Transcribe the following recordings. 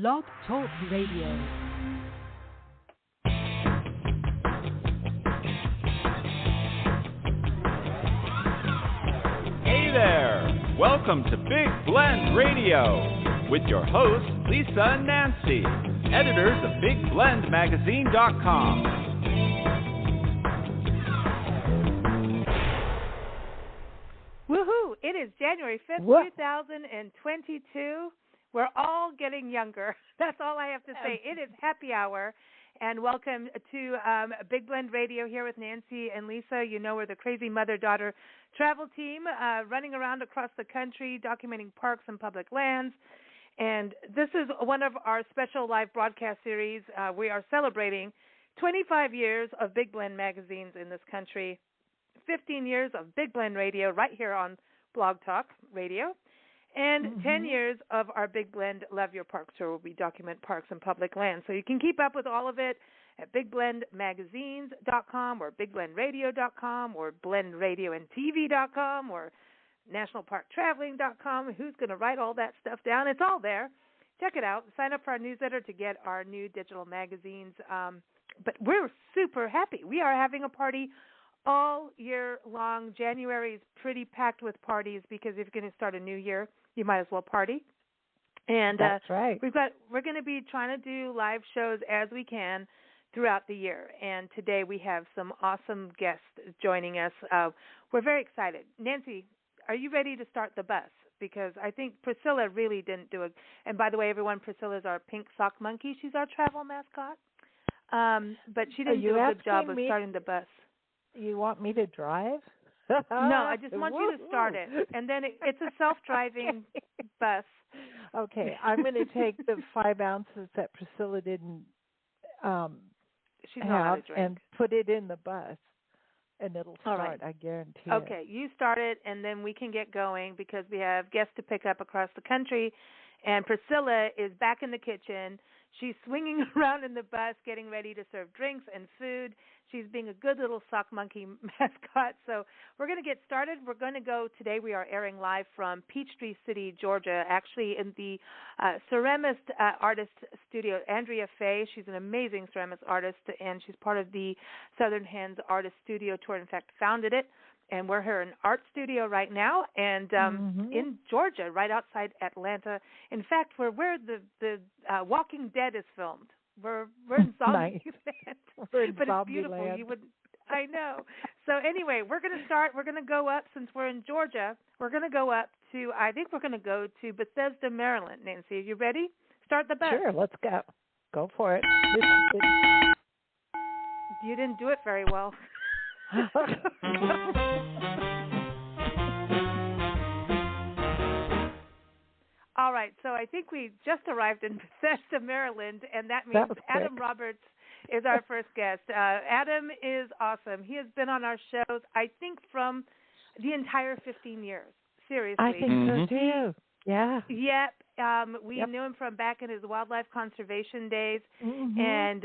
Blog Talk Radio. Hey there! Welcome to Big Blend Radio with your hosts, Lisa and Nancy, editors of BigBlendMagazine.com. Woohoo! It is January 5th, 2022. We're all getting younger. That's all I have to say. It is happy hour, and welcome to Big Blend Radio here with Nancy and Lisa. You know, we're the crazy mother-daughter travel team running around across the country, documenting parks and public lands. And this is one of our special live broadcast series. We are celebrating 25 years of Big Blend magazines in this country, 15 years of Big Blend Radio right here on Blog Talk Radio, and 10 years of our Big Blend Love Your Parks, where we document parks and public lands. So you can keep up with all of it at BigBlendMagazines.com or BigBlendRadio.com or BlendRadioandTV.com or NationalParkTraveling.com. Who's going to write all that stuff down? It's all there. Check it out. Sign up for our newsletter to get our new digital magazines. But we're super happy. We are having a party all year long. January is pretty packed with parties because if you're going to start a new year, you might as well party. And that's right. We're going to be trying to do live shows as we can throughout the year. And today we have some awesome guests joining us. We're very excited. Nancy, are you ready to start the bus? Because I think Priscilla really didn't do it. And by the way, everyone, Priscilla's our pink sock monkey. She's our travel mascot. But she didn't do a good job of starting the bus. You want me to drive? No, I just want you to start it. And then it's a self-driving bus. Okay, I'm going to take the 5 ounces that Priscilla didn't have and put it in the bus, and it'll start, right. I guarantee Okay, you start it, and then we can get going because we have guests to pick up across the country, and Priscilla is back in the kitchen. She's swinging around in the bus, getting ready to serve drinks and food. She's being a good little sock monkey mascot. So we're going to get started. We're going to go today. We are airing live from Peachtree City, Georgia, actually in the ceramist artist studio, Andrea Fay. She's an amazing ceramist artist, and she's part of the Southern Hands Artist Studio Tour. In fact, founded it. And we're here in Art Studio right now, and in Georgia, right outside Atlanta. In fact, we're where the Walking Dead is filmed. We're in Zombie Land, we're in but Zombie it's beautiful. Land. I know. So anyway, we're going to start. We're going to go up since we're in Georgia. We're going to go up to. I think we're going to go to Bethesda, Maryland. Nancy, are you ready? Start the bus. Sure, let's go. Go for it. You didn't do it very well. All right, so I think we just arrived in Bethesda, Maryland, and that means Adam Roberts is our first guest. Adam is awesome. He has been on our shows, I think, from the entire 15 years. Seriously. I think so, too. Yeah. Yep. We knew him from back in his wildlife conservation days, and,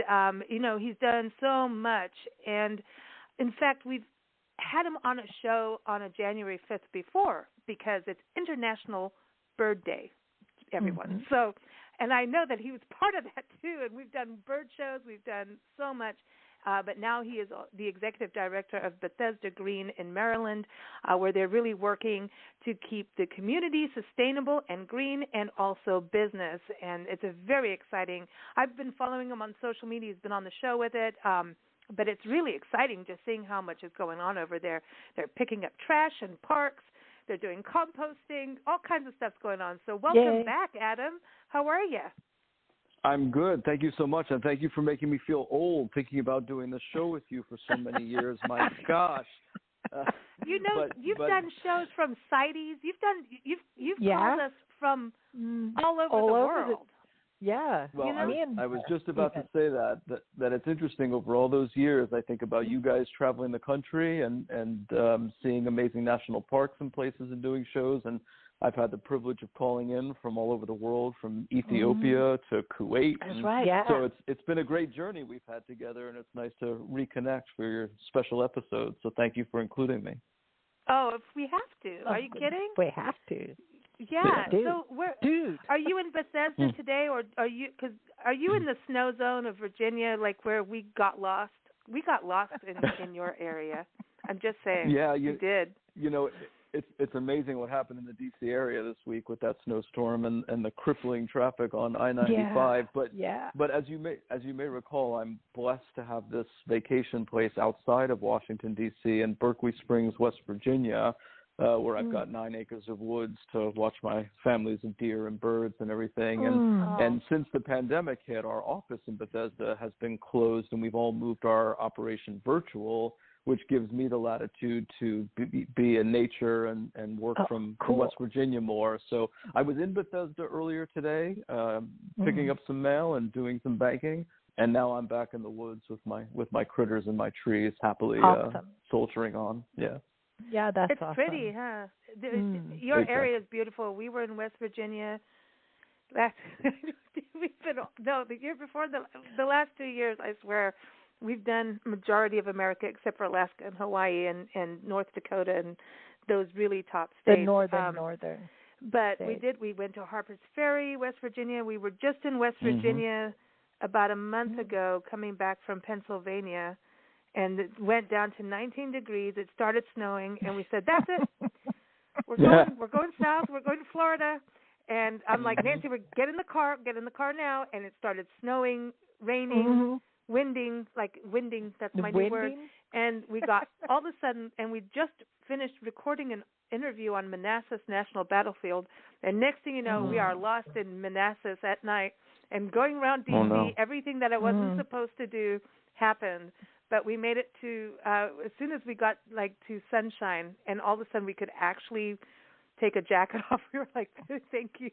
he's done so much. And, in fact, we've had him on a show on a January 5th before because it's International Bird Day, everyone. So, and I know that he was part of that too, and we've done bird shows, we've done so much, but now he is the executive director of Bethesda Green in Maryland, where they're really working to keep the community sustainable and green and also business, and it's a very exciting. I've been following him on social media. He's been on the show with it. But it's really exciting just seeing how much is going on over there. They're picking up trash in parks. They're doing composting. All kinds of stuff's going on. So welcome back, Adam. How are you? I'm good. Thank you so much. And thank you for making me feel old thinking about doing the show with you for so many years. My gosh. You've done shows from CITES. You've called us from all over the world. Yeah. Well, I was just about to say that it's interesting over all those years. I think about you guys traveling the country and seeing amazing national parks and places and doing shows. And I've had the privilege of calling in from all over the world, from Ethiopia to Kuwait. That's right. Yeah. So it's been a great journey we've had together, and it's nice to reconnect for your special episode. So thank you for including me. Oh, if we have to. Are you kidding? We have to. Yeah. Dude. So Dude. are you in Bethesda today, or are you in the snow zone of Virginia, like where we got lost? We got lost in your area. I'm just saying. Yeah, you did. You know, it's amazing what happened in the D.C. area this week with that snowstorm and the crippling traffic on I-95. But as you may recall, I'm blessed to have this vacation place outside of Washington D.C. in Berkeley Springs, West Virginia, where I've got 9 acres of woods to watch my families of deer and birds and everything. And since the pandemic hit, our office in Bethesda has been closed, and we've all moved our operation virtual, which gives me the latitude to be in nature and work from West Virginia more. So I was in Bethesda earlier today, picking up some mail and doing some banking, and now I'm back in the woods with my critters and my trees, happily soldiering on. Yeah, that's it's awesome. pretty, huh? Your area is beautiful. We were in West Virginia. The year before, the last 2 years, I swear, we've done majority of America except for Alaska and Hawaii and North Dakota and those really top states. The northern. But states. We went to Harper's Ferry, West Virginia. We were just in West Virginia about a month ago, coming back from Pennsylvania, and it went down to 19 degrees. It started snowing, and we said, "That's it. We're going south. We're going to Florida." And I'm like, "Nancy, get in the car now." And it started snowing, raining, winding, that's my new word. And we got, all of a sudden, and we just finished recording an interview on Manassas National Battlefield. And next thing you know, we are lost in Manassas at night and going around D.C. Everything that I wasn't supposed to do happened. But we made it to, as soon as we got, to sunshine, and all of a sudden we could actually take a jacket off. We were like, thank you.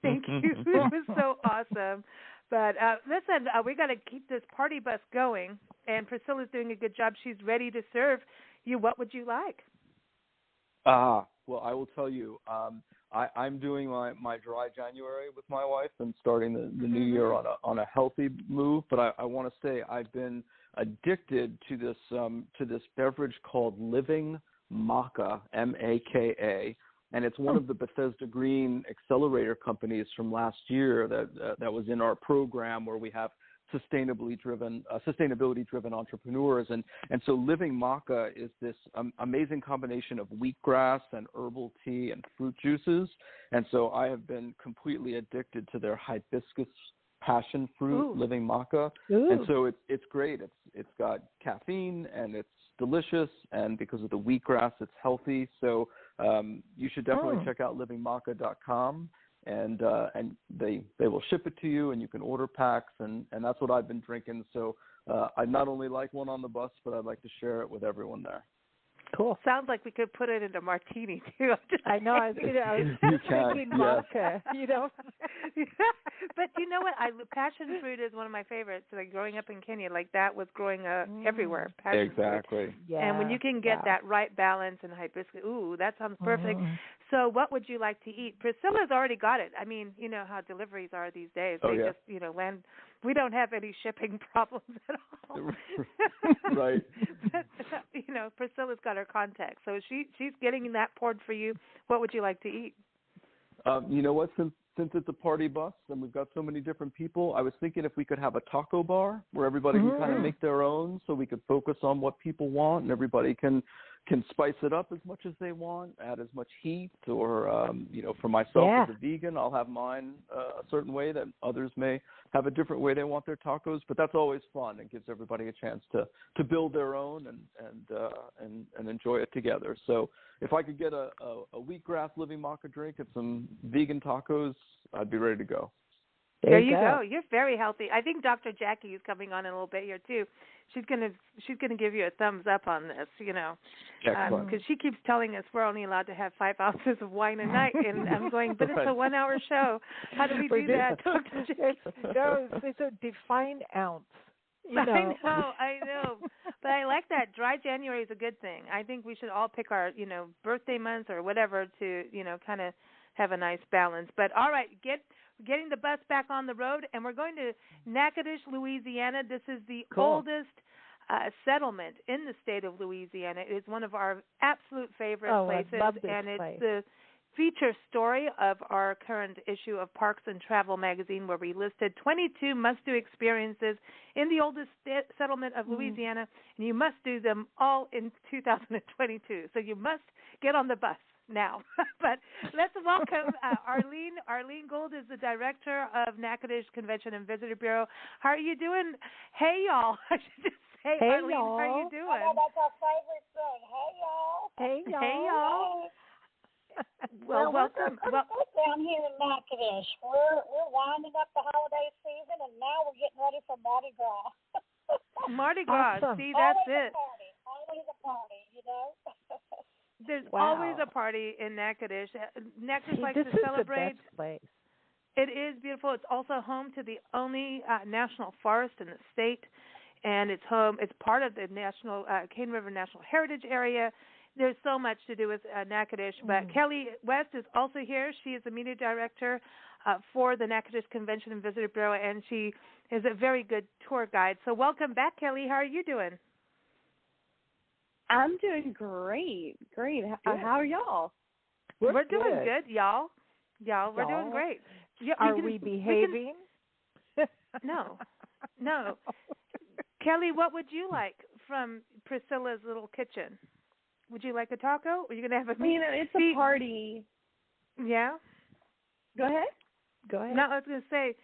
Thank you. It was so awesome. But listen, we got to keep this party bus going, and Priscilla's doing a good job. She's ready to serve you. What would you like? Well, I will tell you, I'm doing my dry January with my wife and starting the new year on a healthy move. But I want to say I've been addicted to this beverage called Living Maca, Maka. And it's one of the Bethesda Green accelerator companies from last year that was in our program where we have sustainability driven entrepreneurs. And so Living Maca is this amazing combination of wheatgrass and herbal tea and fruit juices. And so I have been completely addicted to their hibiscus passion fruit Living Maca. And so it's great. It's got caffeine and it's delicious, and because of the wheatgrass, it's healthy. So you should definitely check out livingmaca.com, and they will ship it to you, and you can order packs, and that's what I've been drinking. So I not only like one on the bus, but I'd like to share it with everyone there. Cool. Sounds like we could put it in a martini too. I know. I was drinking vodka. But you know what? Passion fruit is one of my favorites. Like growing up in Kenya, that was growing everywhere. Passion fruit. Yeah. And when you can get that right balance and hibiscus, that sounds perfect. So, what would you like to eat? Priscilla's already got it. I mean, you know how deliveries are these days. They just, land. We don't have any shipping problems at all. Right. But, Priscilla's got her contacts, so she's getting that poured for you. What would you like to eat? You know what? Since it's a party bus and we've got so many different people, I was thinking if we could have a taco bar where everybody can kind of make their own, so we could focus on what people want, and everybody can spice it up as much as they want, add as much heat, or for myself as a vegan, I'll have mine a certain way that others may have a different way they want their tacos. But that's always fun. It gives everybody a chance to build their own and enjoy it together. So if I could get a wheatgrass Living Maca drink and some vegan tacos, I'd be ready to go. There you go. You're very healthy. I think Dr. Jackie is coming on in a little bit here too. She's gonna give you a thumbs up on this, because she keeps telling us we're only allowed to have 5 ounces of wine a night, and I'm going, but it's a 1 hour show. How do we do that, Dr. Jackie? It's a defined ounce. I know. But I like that. Dry January is a good thing. I think we should all pick our, birthday months or whatever to, kind of have a nice balance. But all right, getting the bus back on the road, and we're going to Natchitoches, Louisiana. This is the oldest settlement in the state of Louisiana. It is one of our absolute favorite places, I love this and place. it's feature story of our current issue of Parks and Travel magazine, where we listed 22 must-do experiences in the oldest settlement of Louisiana, and you must do them all in 2022. So you must get on the bus now. But let's welcome Arlene. Arlene Gould is the director of Natchitoches Convention and Visitor Bureau. How are you doing? Hey, y'all. I should just say, hey, Arlene, y'all. how are you doing? Oh, that's our favorite thing. Hey, y'all. Hey, y'all. Hey, y'all. Well, welcome. We're down here in Natchitoches. We're winding up the holiday season, and now we're getting ready for Mardi Gras. Mardi Gras. Awesome. See, that's always it. Always a party, you know. There's Wow. always a party in Natchitoches. Natchitoches likes this to celebrate. Is the best place. It is beautiful. It's also home to the only national forest in the state, and it's part of the National Cane River National Heritage Area. There's so much to do with Natchitoches, but Kelli West is also here. She is the media director for the Natchitoches Convention and Visitor Bureau, and she is a very good tour guide. So welcome back, Kelli. How are you doing? I'm doing great. Great. How are y'all? We're doing good, y'all. We're doing great. Are we behaving? No. Kelli, what would you like from Priscilla's little kitchen? Would you like a taco? Or are you going to have a meat? It's a party. Yeah? Go ahead. No, I was going to say,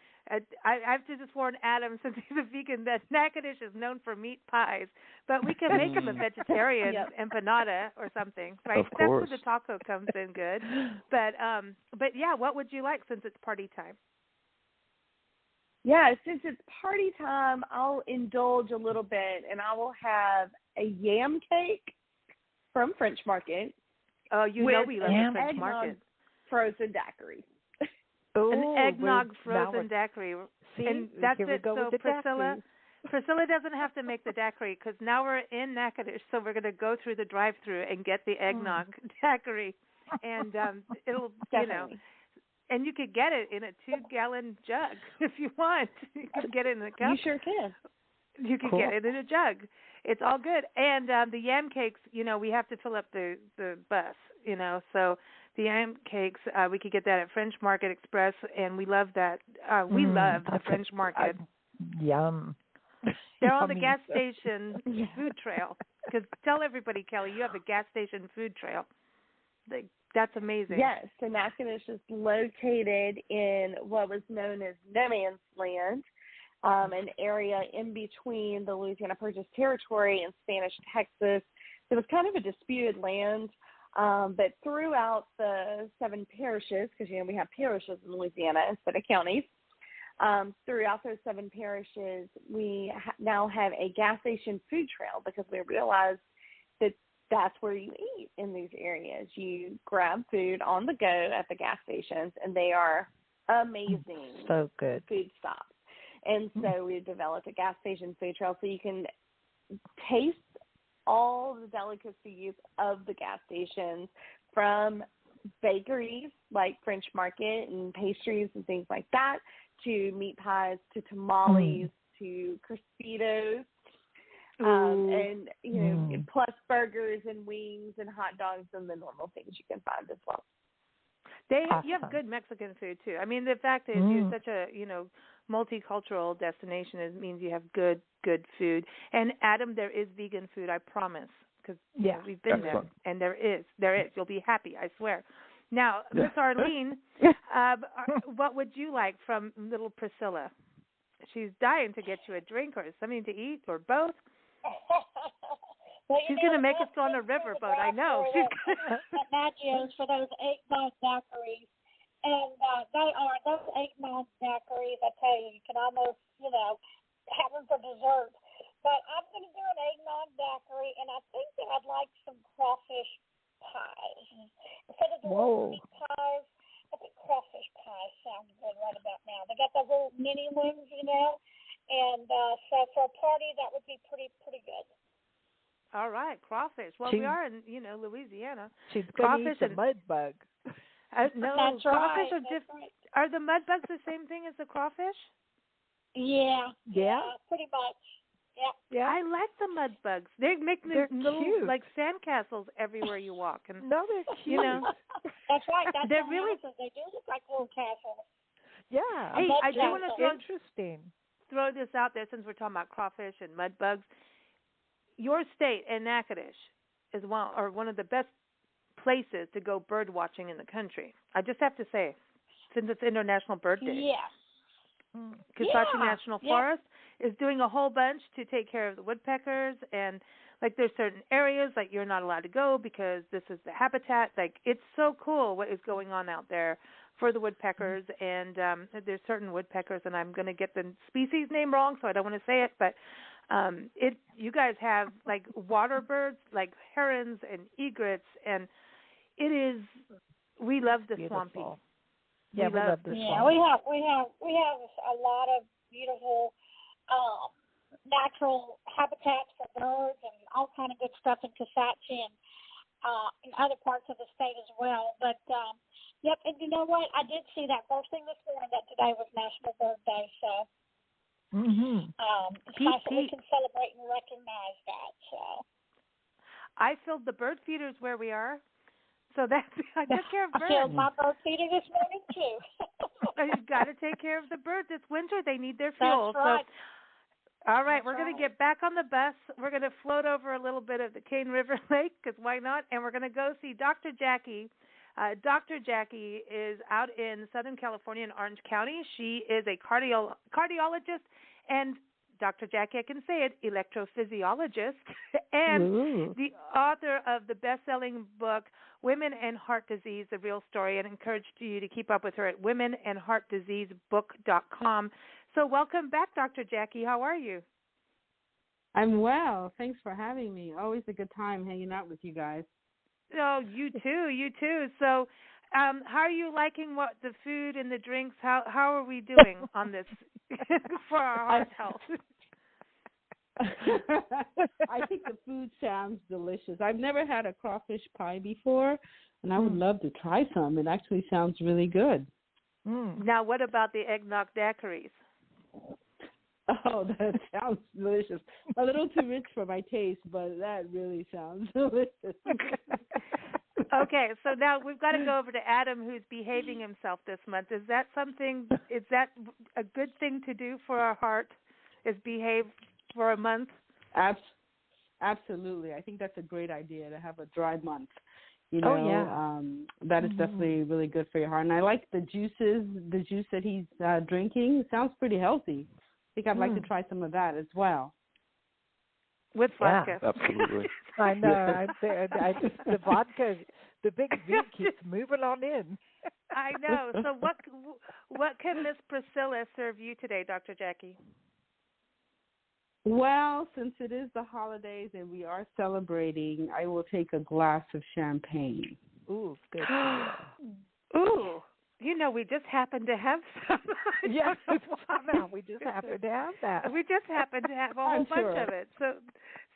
I have to just warn Adam, since he's a vegan, that Natchitoches is known for meat pies, but we can make him a vegetarian empanada or something, right? Of course. That's where the taco comes in good. But yeah, what would you like since it's party time? Yeah, since it's party time, I'll indulge a little bit, and I will have a yam cake from French Market. Oh, you know we love the French Market. Frozen daiquiri. An eggnog frozen daiquiri. See, and that's here it. we go So with the Priscilla doesn't have to make the daiquiri, because now we're in Natchitoches, so we're going to go through the drive-through and get the eggnog daiquiri, and it'll and you could get it in a 2-gallon jug if you want. You can get it in a cup. You sure can. You can get it in a jug. It's all good. And the yam cakes, we have to fill up the bus, so the yam cakes, we could get that at French Market Express, and we love that. We love the French Market. Yum. They're on the gas station food trail. Because tell everybody, Kelli, you have a gas station food trail. That's amazing. Yes, so Natchitoches is located in what was known as No Man's Land, an area in between the Louisiana Purchase Territory and Spanish Texas. It was kind of a disputed land, but throughout the 7 parishes, because we have parishes in Louisiana instead of counties, throughout those 7 parishes, we now have a gas station food trail, because we realized that that's where you eat in these areas. You grab food on the go at the gas stations, and they are amazing. So good. Food stops. And so we developed a gas station food trail so you can taste all the delicacies of the gas stations, from bakeries like French Market and pastries and things like that, to meat pies, to tamales, to Crispitos, and plus burgers and wings and hot dogs and the normal things you can find as well. You have good Mexican food too. I mean, the fact is you're such a multicultural destination. It means you have good food. And Adam, there is vegan food, I promise, because we've been there, and there is. You'll be happy, I swear. Now, Miss Arlene, what would you like from little Priscilla? She's dying to get you a drink or something to eat, or both. She's going to make us go on a riverboat. I know. Natchitoches for those eggnog daiquiris, and those eggnog daiquiris. I tell you, you can almost have them for dessert. But I'm going to do an eggnog daiquiri, and I think that I'd like some crawfish pies instead of the little meat pies. I think crawfish pies sound good right about now. They got those little mini ones, and so for a party that would be pretty good. All right, crawfish. Well, we are in, Louisiana. She's going to eat the mud bug. No, that's crawfish right. are different. Right. Are the mud bugs the same thing as the crawfish? Yeah, pretty much. Yeah. I like the mud bugs. They make They're little cute. like sandcastles everywhere you walk, and No, they're cute. you know, That's right. That's They're the really- houses. They do look like little castles. Yeah. Hey, I do That's want to Interesting. throw this out there since we're talking about crawfish and mud bugs. Your state and Natchitoches is one of the best places to go bird watching in the country. I just have to say, since it's International Bird Day. Yes. Kisatchee Yeah. National Forest is doing a whole bunch to take care of the woodpeckers, and like there's certain areas like you're not allowed to go because this is the habitat. Like it's so cool what is going on out there for the woodpeckers, and there's certain woodpeckers, and I'm going to get the species name wrong, so I don't want to say it, but you guys have like water birds like herons and egrets, and it is, we love the Beautiful. swampy. Yeah, we love this Yeah, one. we have a lot of beautiful natural habitats for birds and all kind of good stuff in Kisatchee and in other parts of the state as well. But yep, and you know what? I did see that first thing this morning that today was National Bird Day, so it's nice that we can celebrate and recognize that. So I filled the bird feeders where we are. So I took care of birds. I filled my bird feeder this morning too. You've got to take care of the birds. It's winter. They need their fuel. That's right. So, all right, we're going to get back on the bus. We're going to float over a little bit of the Cane River Lake, because why not? And we're going to go see Dr. Jackie. Dr. Jackie is out in Southern California in Orange County. She is a cardiologist, and Dr. Jackie, I can say it, electrophysiologist, and the author of the best-selling book, Women and Heart Disease, The Real Story, and encourage you to keep up with her at womenandheartdiseasebook.com. So welcome back, Dr. Jackie. How are you? I'm well. Thanks for having me. Always a good time hanging out with you guys. Oh, you too. So how are you liking the food and the drinks? How are we doing on this for our heart health? I think the food sounds delicious. I've never had a crawfish pie before, and I would love to try some. It actually sounds really good. Now, what about the eggnog daiquiris? Oh, that sounds delicious. A little too rich for my taste, but that really sounds delicious. Okay, so now we've got to go over to Adam, who's behaving himself this month. Is that a good thing to do for our heart, is behave for a month? Absolutely. I think that's a great idea to have a dry month. That is definitely really good for your heart. And I like the juice that he's drinking. It sounds pretty healthy. I think I'd like to try some of that as well. With vodka. Yeah, absolutely. I know. The vodka, the big V keeps moving on in. I know. So what can Miss Priscilla serve you today, Dr. Jackie? Well, since it is the holidays and we are celebrating, I will take a glass of champagne. Ooh, good. Ooh. We just happen to have some. Yes, somehow we just happen to have that. We just happen to have a whole bunch of it. So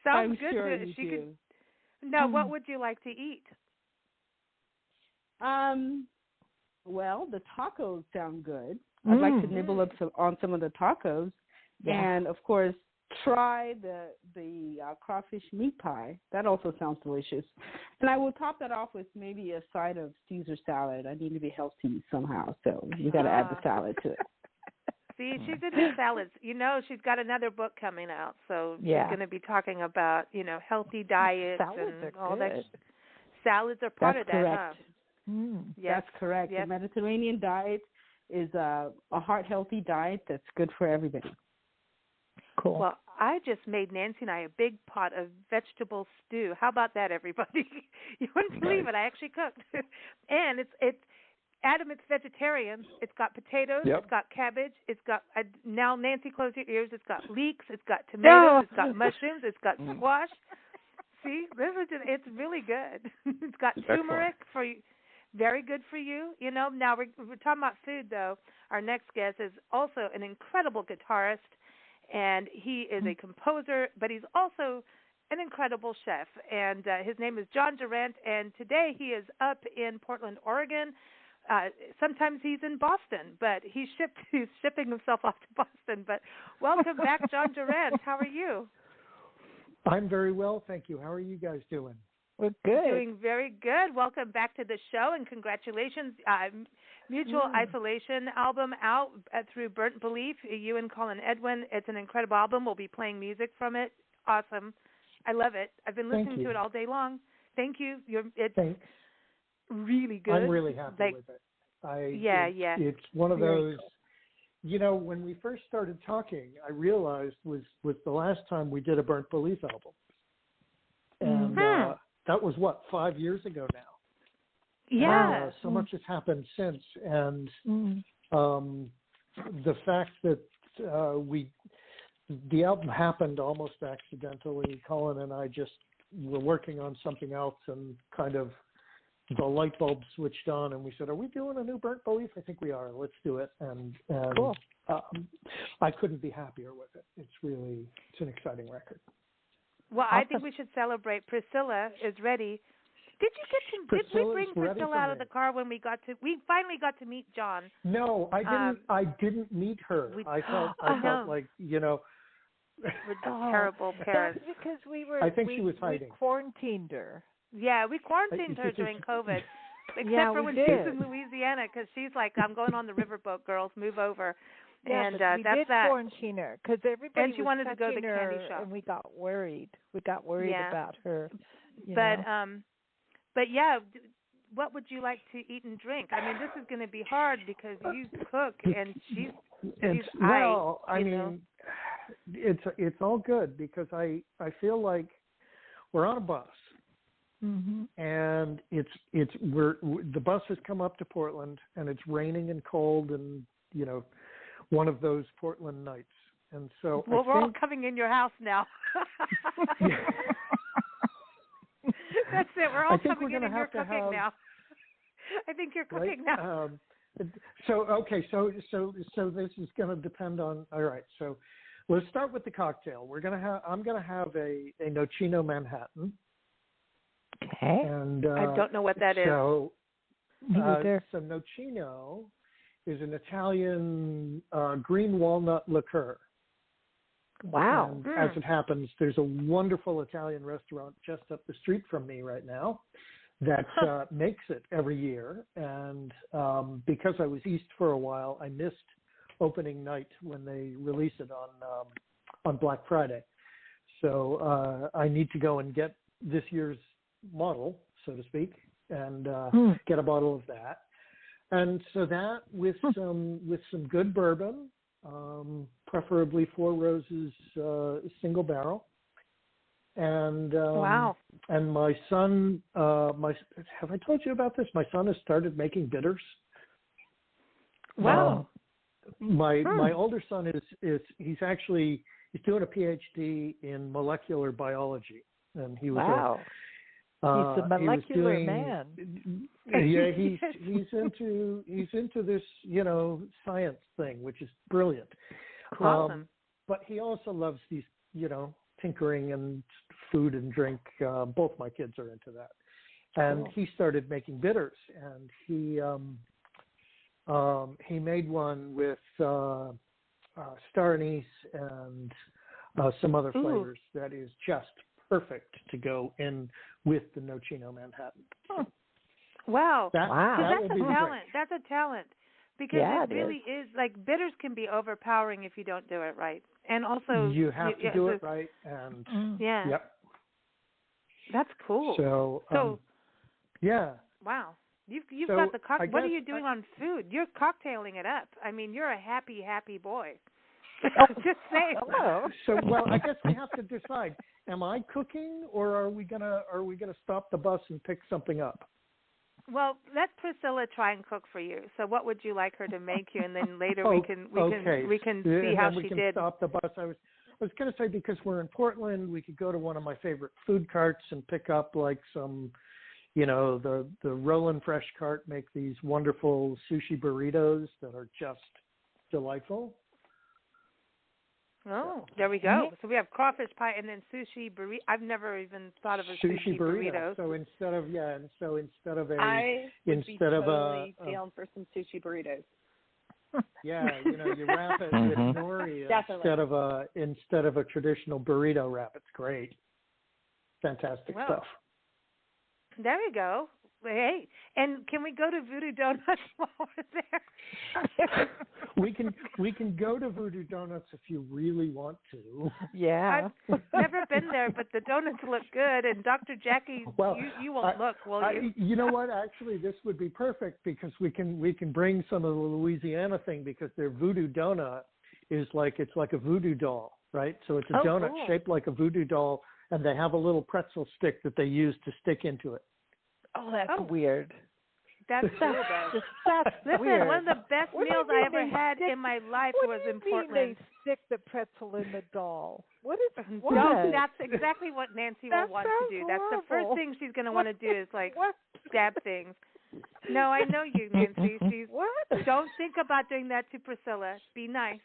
sounds I'm good. Sure to you she do. could. Now, what would you like to eat? Well, the tacos sound good. I'd like to nibble up on some of the tacos, and of course, try the crawfish meat pie. That also sounds delicious. And I will top that off with maybe a side of Caesar salad. I need to be healthy somehow, so you got to add the salad to it. See, she's into salads. She's got another book coming out, so she's going to be talking about, healthy diets Salads and are all good. that. Salads are part That's of that, correct. huh? Yes. That's correct. Yes. The Mediterranean diet is a heart-healthy diet that's good for everybody. Cool. Well, I just made Nancy and I a big pot of vegetable stew. How about that, everybody? You wouldn't believe it. I actually cooked. And it's Adam, it's vegetarian. It's got potatoes. Yep. It's got cabbage. It's got, now Nancy, close your ears. It's got leeks. It's got tomatoes. It's got mushrooms. It's got squash. See, it's really good. It's got turmeric for you. Very good for you. Now we're talking about food, though. Our next guest is also an incredible guitarist, and he is a composer, but he's also an incredible chef. And his name is John Durant, and today he is up in Portland, Oregon, sometimes he's in Boston, but he's shipping himself off to Boston. But welcome back, John Durant. How are you? I'm very well, thank you. How are you guys doing? We're good. Doing very good. Welcome back to the show, and congratulations. Mutual Isolation album out through Burnt Belief, you and Colin Edwin. It's an incredible album. We'll be playing music from it. Awesome. I love it. I've been listening to it all day long. Thank you. It's really good. I'm really happy with it. It's one of those, when we first started talking, I realized was the last time we did a Burnt Belief album. And that was, 5 years ago now? Yeah. So much has happened since. And the fact that the album happened almost accidentally. Colin and I just were working on something else, and kind of the light bulb switched on, and we said, "Are we doing a new Burnt Belief?" I think we are. Let's do it. And cool. I couldn't be happier with it. It's an exciting record. Well, awesome. I think we should celebrate. Priscilla is ready. Did we bring Priscilla out of the car when we finally got to meet John? No, I didn't. I didn't meet her. I felt like we're terrible parents. That's because I think she was hiding. We quarantined her. Yeah, we quarantined her during COVID, except for when she's in Louisiana, because she's like, "I'm going on the riverboat, girls, move over." Yeah, and but we that's did that. quarantine her because everybody and she was wanted to go to the her, candy shop, and we got worried. About her. But yeah, what would you like to eat and drink? I mean, this is going to be hard because you cook and she's it's all good because I feel like we're on a bus. And the bus has come up to Portland, and it's raining and cold, and one of those Portland nights. And so we're all coming in your house now. That's it. We're all coming in, and you're cooking now. I think you're cooking now. So this is going to depend on. All right. So let's start with the cocktail. I'm going to have a Nocino Manhattan. Okay. And I don't know what that is. So Nocino is an Italian green walnut liqueur. Wow. And as it happens, there's a wonderful Italian restaurant just up the street from me right now that makes it every year. And because I was east for a while, I missed opening night when they release it on Black Friday. So I need to go and get this year's model, so to speak, and get a bottle of that. And so that with some good bourbon, preferably Four Roses single barrel. And and my son, have I told you about this? My son has started making bitters. Wow. My older son is he's doing a PhD in molecular biology, and he was he's a molecular man. Yeah, he's into this science thing, which is brilliant. Awesome. But he also loves these tinkering and food and drink. Both my kids are into that, and he started making bitters, and he made one with star anise and some other flavors that is just perfect to go in with the Nocino Manhattan. Wow. That's a talent. That's a talent. Because it really is, like, bitters can be overpowering if you don't do it right. And also you have to do it right. And Yep. That's cool. So yeah. Wow. You've got the cocktail. What are you doing on food? You're cocktailing it up. I mean, you're a happy boy. Just saying. So I guess we have to decide: am I cooking, or are we gonna stop the bus and pick something up? Well, let Priscilla try and cook for you. So, what would you like her to make you, and then later we can see how she did. Stop the bus. I was going to say, because we're in Portland, we could go to one of my favorite food carts and pick up like some, the Roland Fresh cart make these wonderful sushi burritos that are just delightful. Oh, there we go. So we have crawfish pie and then sushi burrito. I've never even thought of a sushi burrito. So instead of I would be totally down for some sushi burritos. Yeah, you wrap it with nori instead of a traditional burrito wrap. It's great. Fantastic stuff. There we go. Hey, and can we go to Voodoo Donuts while we're there? we can go to Voodoo Donuts if you really want to. Yeah. I've never been there, but the donuts look good. And Dr. Jackie, you won't look, will you? You know what? Actually, this would be perfect because we can bring some of the Louisiana thing because their Voodoo Donut is it's like a voodoo doll, right? So it's a donut shaped like a voodoo doll, and they have a little pretzel stick that they use to stick into it. Oh, that's weird. That's cool, though. Listen, weird. one of the best meals I ever had in my life was in Portland. They stick the pretzel in the doll. What? No, that's exactly what Nancy will want to do. That's the first thing she's going to want to do is stab things. No, I know you, Nancy. Don't think about doing that to Priscilla. Be nice.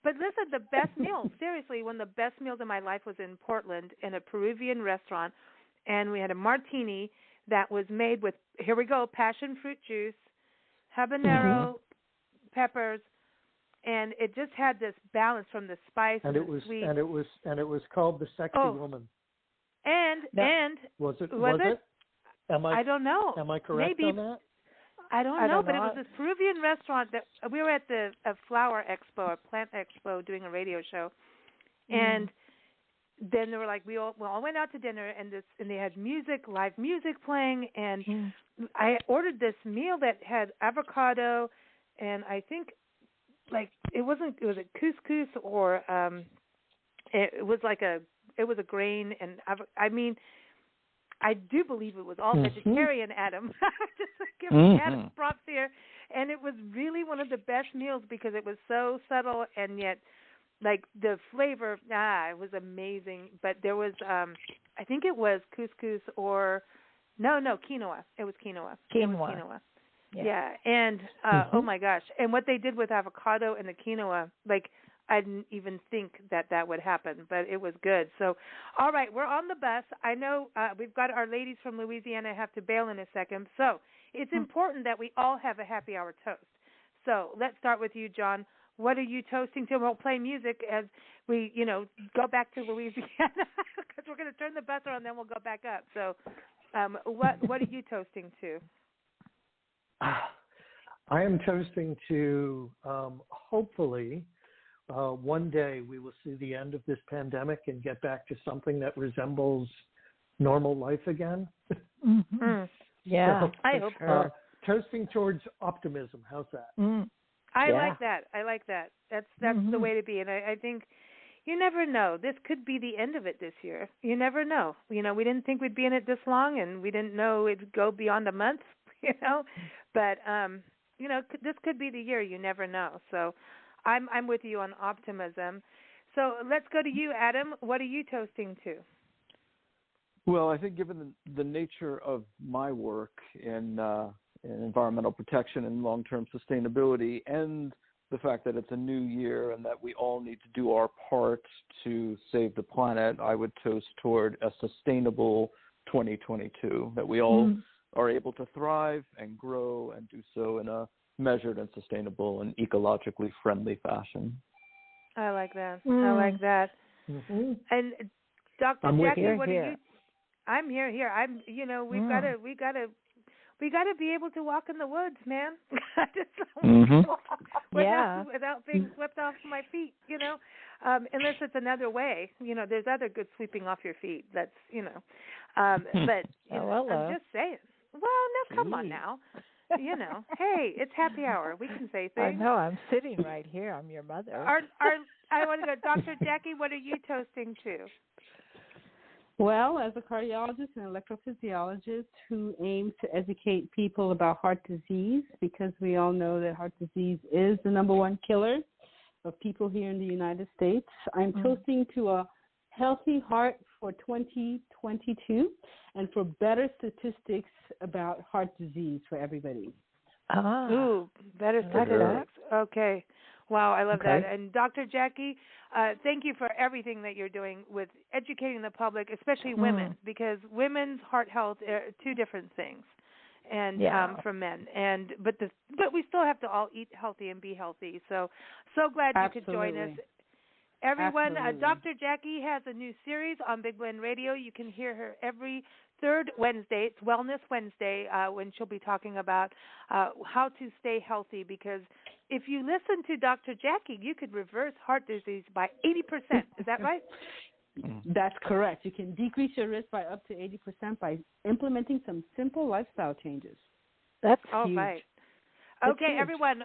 But listen, the best meal, seriously, one of the best meals of my life was in Portland in a Peruvian restaurant, and we had a martini that was made with, here we go, passion fruit juice, habanero peppers, and it just had this balance from the spice and the sweet. And it was called the Sexy Woman. And was it? I don't know. Am I correct on that? I don't know, but it was this Peruvian restaurant that we were at a flower expo, a plant expo, doing a radio show, and then they were like, we all went out to dinner, and they had live music playing, and I ordered this meal that had avocado, and I think it was a couscous or it was a grain, and I do believe it was all vegetarian, Adam. Just giving Adam props here, and it was really one of the best meals because it was so subtle and yet. The flavor, it was amazing. But there was, I think it was couscous or, no, quinoa. It was quinoa. Quinoa. Yeah. And, oh my gosh. And what they did with avocado and the quinoa, I didn't even think that would happen, but it was good. So, all right, we're on the bus. I know we've got our ladies from Louisiana have to bail in a second. So it's important that we all have a happy hour toast. So let's start with you, John. What are you toasting to? We'll play music as we, go back to Louisiana because we're going to turn the bus on and then we'll go back up. So what are you toasting to? I am toasting to hopefully one day we will see the end of this pandemic and get back to something that resembles normal life again. Yeah, so, I hope so. Toasting towards optimism. How's that? I like that. That's the way to be. And I think you never know. This could be the end of it this year. You never know. We didn't think we'd be in it this long, and we didn't know it'd go beyond a month, But, this could be the year. You never know. So I'm with you on optimism. So let's go to you, Adam. What are you toasting to? Well, I think given the nature of my work in environmental protection and long-term sustainability, and the fact that it's a new year and that we all need to do our part to save the planet, I would toast toward a sustainable 2022, that we all are able to thrive and grow and do so in a measured and sustainable and ecologically friendly fashion. I like that. I like that. And Dr. Jackie, what are you? I'm here. We got to be able to walk in the woods, man. Without being swept off my feet, unless it's another way. There's other good sweeping off your feet. That's, but I'm just saying. Well, no, come on now. Hey, it's happy hour. We can say things. I know. I'm sitting right here. I'm your mother. I want to go, Dr. Jackie, what are you toasting to? Well, as a cardiologist and electrophysiologist who aims to educate people about heart disease, because we all know that heart disease is the number one killer of people here in the United States, I'm toasting to a healthy heart for 2022 and for better statistics about heart disease for everybody. Ooh, better statistics. Okay. Wow, I love that. And Dr. Jackie, thank you for everything that you're doing with educating the public, especially women, because women's heart health are two different things, and from men. But we still have to all eat healthy and be healthy. So glad you could join us. Everyone, Dr. Jackie has a new series on Big Blend Radio. You can hear her every third Wednesday. It's Wellness Wednesday when she'll be talking about how to stay healthy, because if you listen to Dr. Jackie, you could reverse heart disease by 80%. Is that right? That's correct. You can decrease your risk by up to 80% by implementing some simple lifestyle changes. That's all huge. right. Okay, everyone.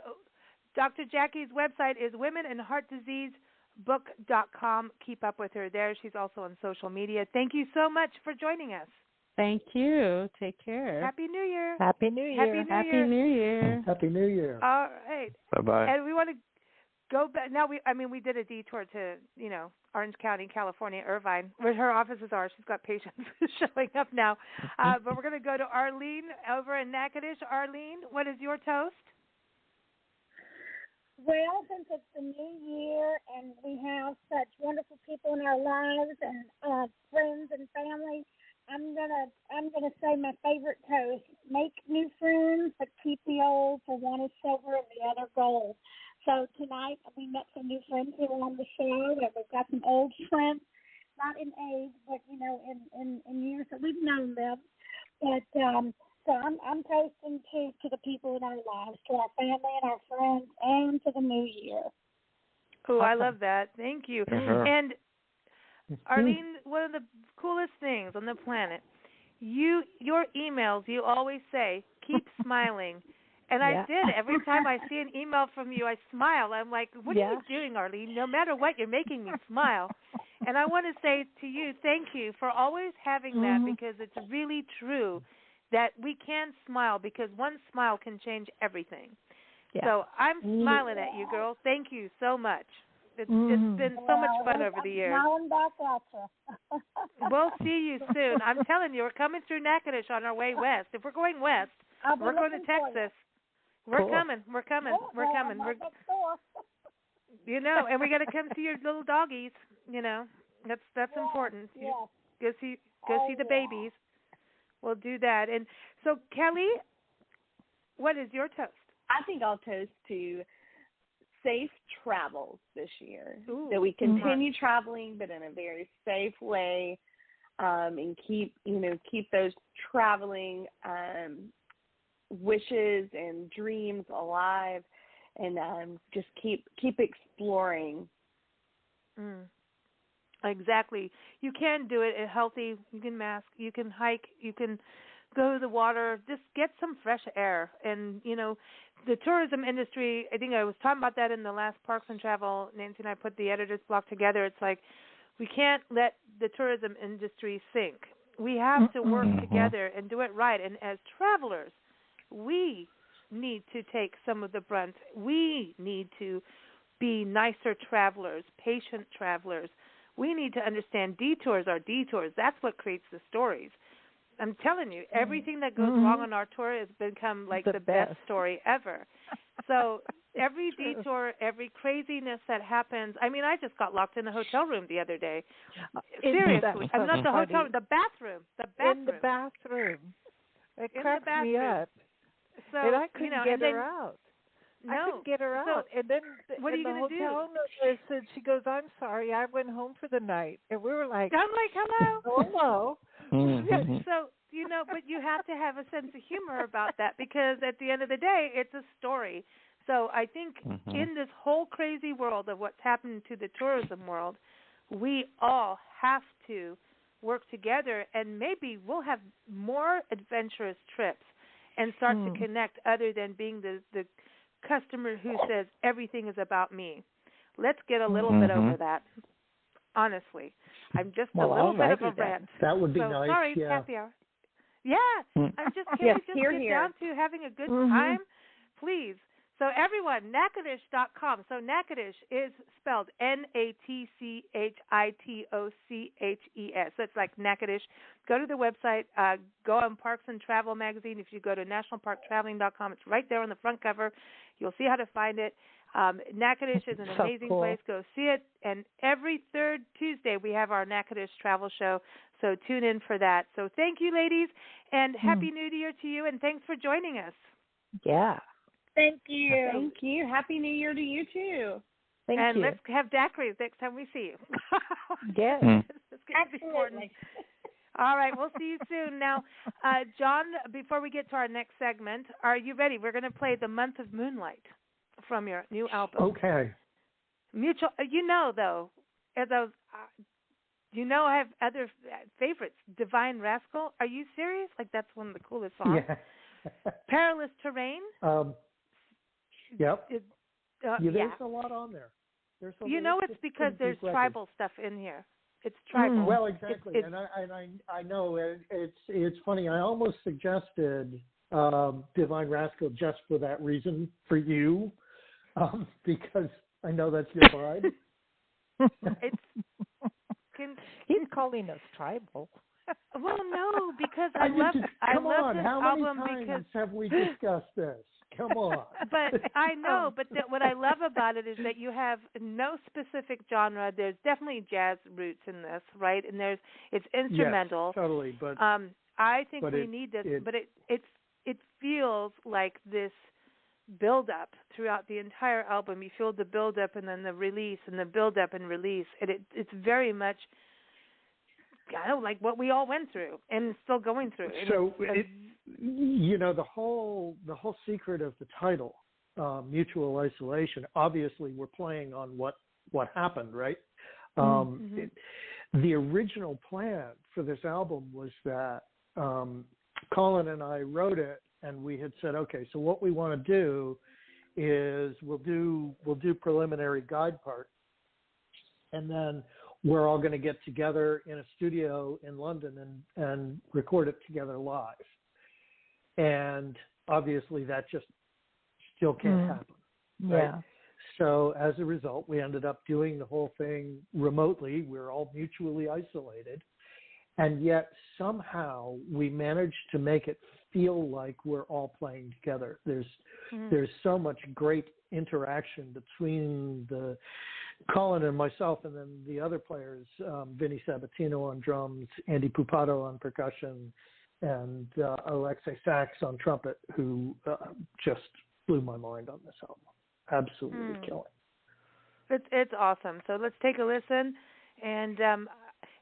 Dr. Jackie's website is womenandheartdiseasebook.com. Keep up with her there. She's also on social media. Thank you so much for joining us. Thank you. Take care. Happy New Year. Happy New Year. Happy New Year. Happy New Year. All right. Bye-bye. And we want to go back. Now, we did a detour to, Orange County, California, Irvine, where her offices are. She's got patients showing up now. But we're going to go to Arlene over in Natchitoches. Arlene, what is your toast? Well, since it's the new year and we have such wonderful people in our lives and friends and family, I'm gonna say my favorite toast: make new friends, but keep the old. For one is silver and the other gold. So tonight we met some new friends here on the show, and we've got some old friends, not in age, but in years that we've known them. But so I'm toasting to the people in our lives, to our family and our friends, and to the new year. Oh, I love that. Thank you. And Arlene, one of the coolest things on the planet, your emails, you always say, keep smiling. And I did. Every time I see an email from you, I smile. I'm like, what are you doing, Arlene? No matter what, you're making me smile. And I want to say to you, thank you for always having that, because it's really true that we can smile, because one smile can change everything. Yeah. So I'm smiling at you, girl. Thank you so much. It's been so much fun over the years. Smiling back at you. We'll see you soon. I'm telling you, we're coming through Natchitoches on our way west. If we're going west, we're going to Texas. We're coming. We're coming. We're coming. And we got to come see your little doggies. That's important. Yes. Go see the babies. We'll do that. And so, Kelli, what is your toast? I think I'll toast to safe travels this year. Ooh, that we continue traveling, but in a very safe way, and keep those traveling wishes and dreams alive, and just keep exploring. Exactly. You can do it healthy. You can mask. You can hike. You can go to the water. Just get some fresh air. And, the tourism industry, I think I was talking about that in the last Parks and Travel. Nancy and I put the editor's block together. It's like we can't let the tourism industry sink. We have to work together and do it right. And as travelers, we need to take some of the brunt. We need to be nicer travelers, patient travelers. We need to understand detours are detours. That's what creates the stories. I'm telling you, everything that goes wrong on our tour has become like the best story ever. So every detour, every craziness that happens. I mean, I just got locked in a hotel room the other day. Seriously. I'm not the hotel room, the bathroom. In the bathroom. It cracked me up. So, and I couldn't get her out. No. I couldn't get her out. And then what are you going to do? Said, she goes, I'm sorry, I went home for the night. And we were like, I'm like, hello. Hello. So, but you have to have a sense of humor about that, because at the end of the day, it's a story. So I think in this whole crazy world of what's happened to the tourism world, we all have to work together, and maybe we'll have more adventurous trips and start to connect other than being the customer who says everything is about me. Let's get a little bit over that. Honestly, I'm just a little bit of a rant. That would be so, nice. Sorry, yeah. Happy hour. Yeah, I'm just can we just get down to having a good time, please. So everyone, Natchitoches.com. So Natchitoches is spelled Natchitoches. So it's like Natchitoches. Go to the website. Go on Parks and Travel magazine. If you go to nationalparktraveling.com, it's right there on the front cover. You'll see how to find it. Natchitoches is an amazing place. Go see it. And every third Tuesday we have our Natchitoches travel show, so tune in for that. So thank you, ladies, and Happy New Year to you, and thanks for joining us. Yeah. Thank you. Thank you. Happy New Year to you, too. Thank and you. let's have daiquiris next time we see you. Yes. Absolutely. All right, we'll see you soon. Now, John, before we get to our next segment, are you ready? We're going to play The Month of Moonlight from your new album. Okay. Mutual, though, as I was, I have other favorites. Divine Rascal. Are you serious? Like, that's one of the coolest songs. Yeah. Perilous Terrain. Yep. There's Yeah. a lot on there. It's because there's tribal stuff in here. It's tribal. Well, exactly, and I know it's funny. I almost suggested Divine Rascal just for that reason for you, because I know that's your vibe. He's calling us tribal. Well, no, because I love this How many album times because have we discussed this? Come on. But I know, what I love about it is that you have no specific genre. There's definitely jazz roots in this, right? And it's instrumental. Yes, totally. But I think we need this. But it feels like this build up throughout the entire album. You feel the build up and then the release and the build up and release. It's very much, like what we all went through and still going through. So the whole secret of the title, Mutual Isolation. Obviously, we're playing on what happened, right? The original plan for this album was that Colin and I wrote it, and we had said, okay, so what we want to do is we'll do preliminary guide part, and then we're all going to get together in a studio in London and record it together live. And obviously that just still can't happen. Right? Yeah. So as a result, we ended up doing the whole thing remotely. We're all mutually isolated. And yet somehow we managed to make it feel like we're all playing together. There's so much great interaction between the Colin and myself, and then the other players, Vinny Sabatino on drums, Andy Pupato on percussion, and Alexei Sax on trumpet, who just blew my mind on this album. Absolutely killing. It's awesome. So let's take a listen, and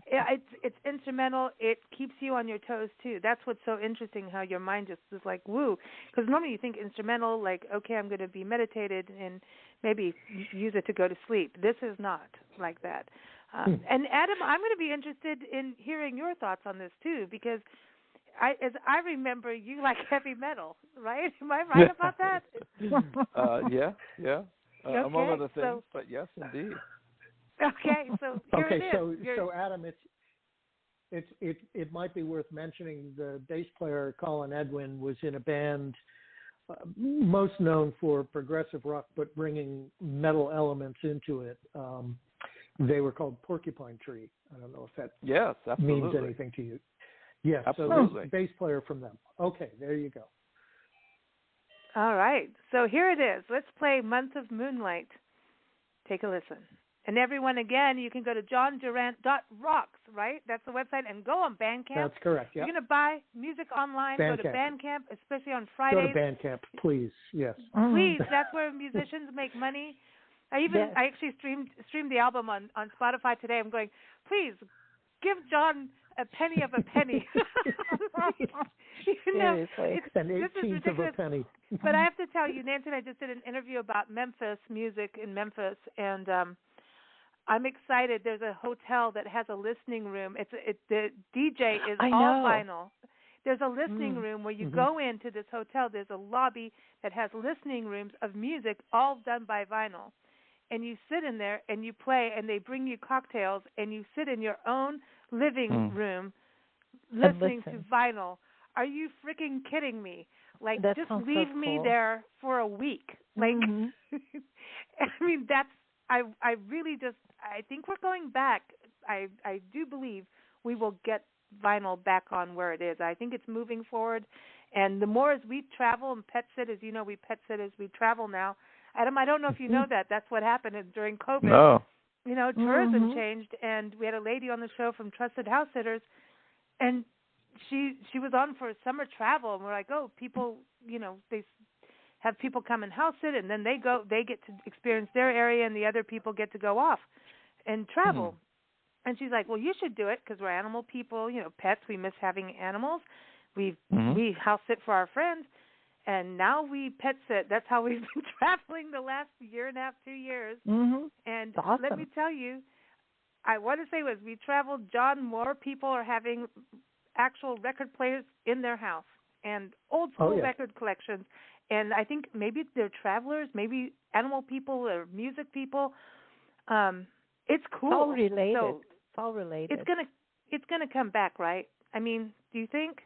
it's instrumental. It keeps you on your toes too. That's what's so interesting. How your mind just is like woo. Because normally you think instrumental, like okay, I'm going to be meditated and maybe use it to go to sleep. This is not like that. And Adam, I'm going to be interested in hearing your thoughts on this too, because as I remember, you like heavy metal, right? Am I right about that? Yeah. Among other things, but yes, indeed. Okay, so here it is. So Adam, it might be worth mentioning the bass player Colin Edwin was in a band most known for progressive rock, but bringing metal elements into it. They were called Porcupine Tree. I don't know if that means anything to you. Yes, absolutely. So bass player from them. Okay, there you go. All right, so here it is. Let's play Month of Moonlight. Take a listen. And everyone, again, you can go to johndurant.rocks, right? That's the website, and go on Bandcamp. That's correct, yeah. You're going to buy music online, Bandcamp. Go to Bandcamp, especially on Fridays. Go to Bandcamp, please, yes. Please, that's where musicians make money. I actually streamed the album on Spotify today. I'm going, please, give John a penny of a penny. Seriously. An 18th of a penny. But I have to tell you, Nancy and I just did an interview about Memphis music in Memphis, and I'm excited. There's a hotel that has a listening room. The DJ is all vinyl. There's a listening room where you go into this hotel. There's a lobby that has listening rooms of music all done by vinyl. And you sit in there and you play, and they bring you cocktails, and you sit in your own living room listening to vinyl. Are you freaking kidding me? Like, that just leave so me cool. there for a week. Like, I mean, I really just, I think we're going back. I do believe we will get vinyl back on where it is. I think it's moving forward. And the more as we travel and pet sit, as you know, we pet sit as we travel now, Adam, I don't know if you know that. That's what happened during COVID. No. You know, tourism changed, and we had a lady on the show from Trusted House Sitters, and she was on for summer travel, and we're like, oh, people, you know, they have people come and house sit, and then they get to experience their area, and the other people get to go off and travel. And she's like, well, you should do it because we're animal people, you know, pets. We miss having animals. We house sit for our friends. And now we pet sit. That's how we've been traveling the last year and a half, 2 years. And awesome. Let me tell you, I want to say was we traveled, John, more people are having actual record players in their house and old school record collections. And I think maybe they're travelers, maybe animal people or music people. It's cool. It's all related. So it's all related. It's gonna come back, right? I mean, do you think?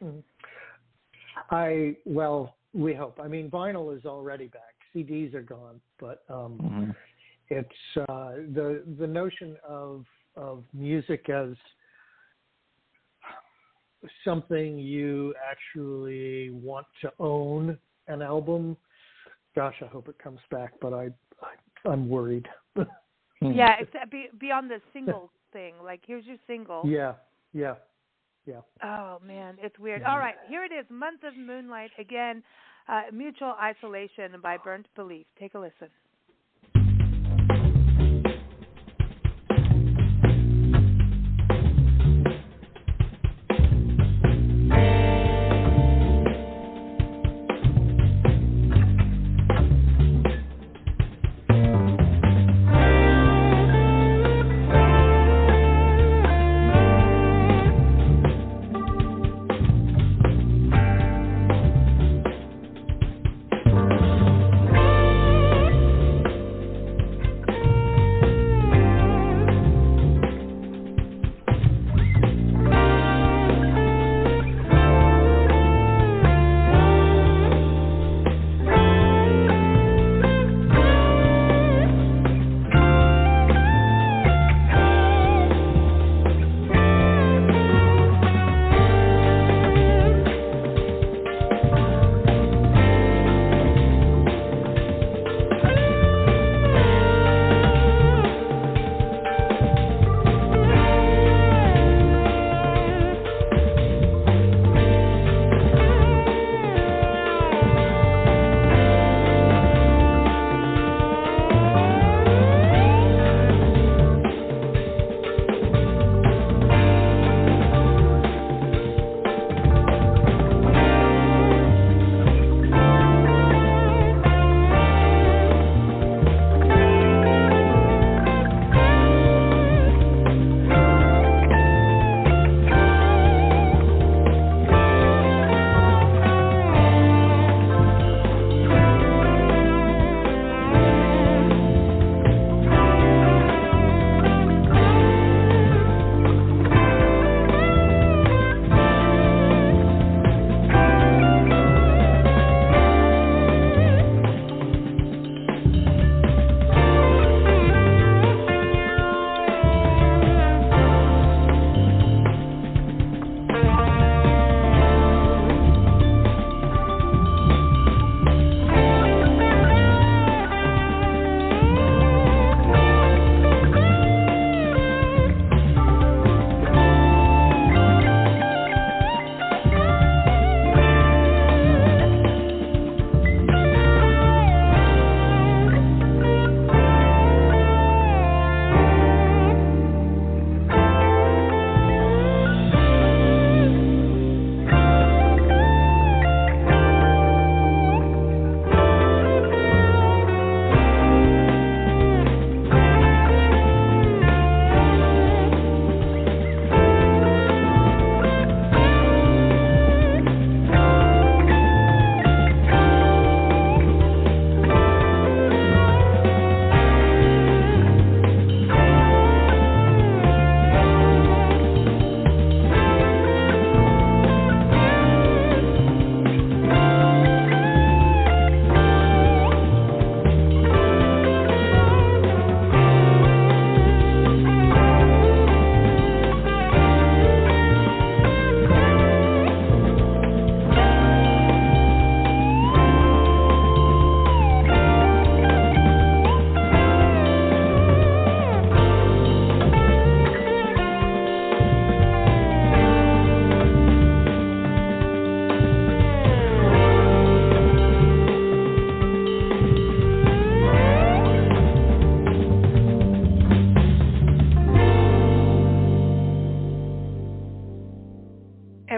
We hope. I mean, vinyl is already back. CDs are gone, but it's the notion of music as something you actually want to own an album. Gosh, I hope it comes back, but I'm worried. Yeah, it's beyond the single thing. Like, here's your single. Yeah. Oh, man, it's weird. All right, here it is, Month of Moonlight. Again, Mutual Isolation by Burnt Belief. Take a listen.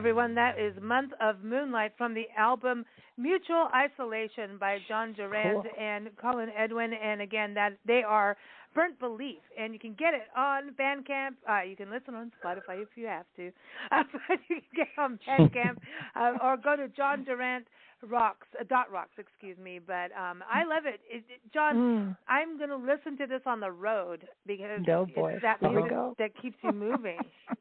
everyone. That is Month of Moonlight from the album Mutual Isolation by John Durant and Colin Edwin. And again, that they are Burnt Belief, and you can get it on Bandcamp. You can listen on Spotify if you have to, but you can get it on Bandcamp or go to John Durant Rocks. Excuse me. But I love it. John, I'm going to listen to this on the road because it's that music that keeps you moving.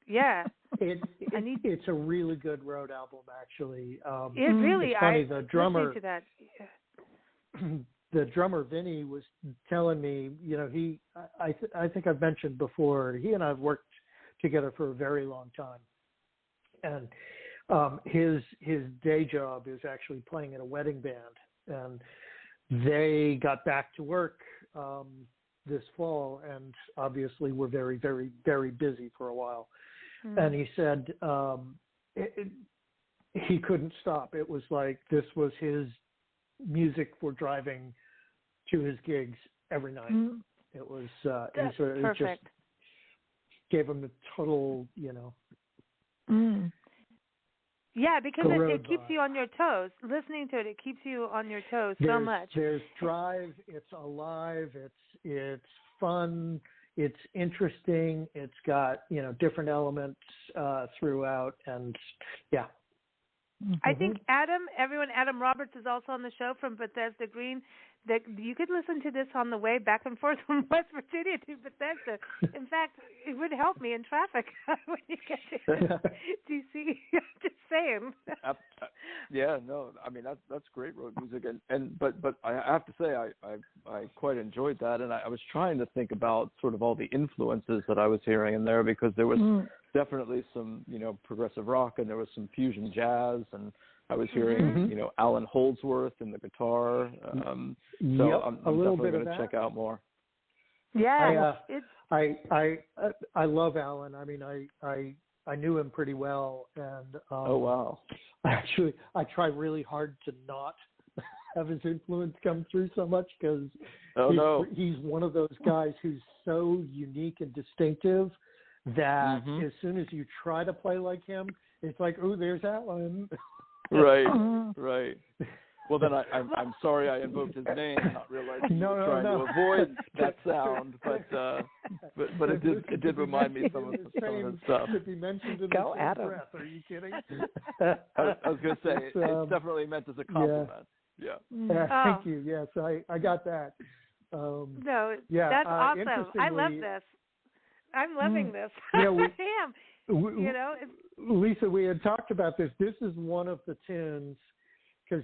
Yeah. It's a really good road album, actually. It really. It's funny. The drummer. To that. The drummer Vinny was telling me, I think I've mentioned before, he and I have worked together for a very long time, and his day job is actually playing in a wedding band, and they got back to work this fall, and obviously were very, very, very busy for a while. And he said he couldn't stop. It was like this was his music for driving to his gigs every night. It was it just gave him the total, Yeah, because it keeps you on your toes. Listening to it keeps you on your toes so much. There's drive. It's alive. It's fun. It's interesting. It's got different elements throughout, and yeah. I think Adam Roberts is also on the show from Bethesda Green. That you could listen to this on the way back and forth from West Virginia to Bethesda. In fact, it would help me in traffic when you get to DC. Just saying. Yeah, no, I mean that's great road music, but I have to say I quite enjoyed that, and I was trying to think about sort of all the influences that I was hearing in there, because there was definitely some progressive rock, and there was some fusion jazz, and I was hearing Alan Holdsworth in the guitar. I'm definitely going to check out more. Yeah, I love Alan. I mean, I knew him pretty well, and oh wow. Actually, I try really hard to not have his influence come through so much, because he's one of those guys who's so unique and distinctive that as soon as you try to play like him, it's like, oh, there's Alan. Right. Well, then I'm sorry I invoked his name, not realizing you were trying to avoid that sound, but it did remind me some of his stuff. Should be mentioned in Go the Adam. breath. Are you kidding? I was going to say it's definitely meant as a compliment. Yeah. Thank you. Yes, I got that. That's awesome. I love this. I'm loving this. I am. Lisa, we had talked about this. This is one of the tunes, because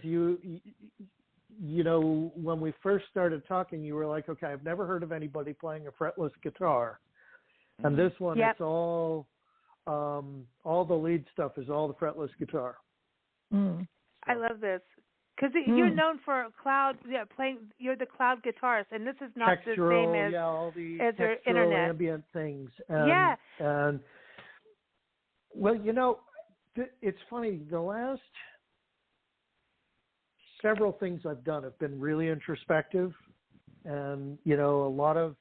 when we first started talking, you were like, okay, I've never heard of anybody playing a fretless guitar, and this one, it's all the lead stuff is all the fretless guitar. I love this. Because you're known for playing. You're the cloud guitarist, and this is not the same as all the as your internet ambient things. And well, it's funny. The last several things I've done have been really introspective, and a lot of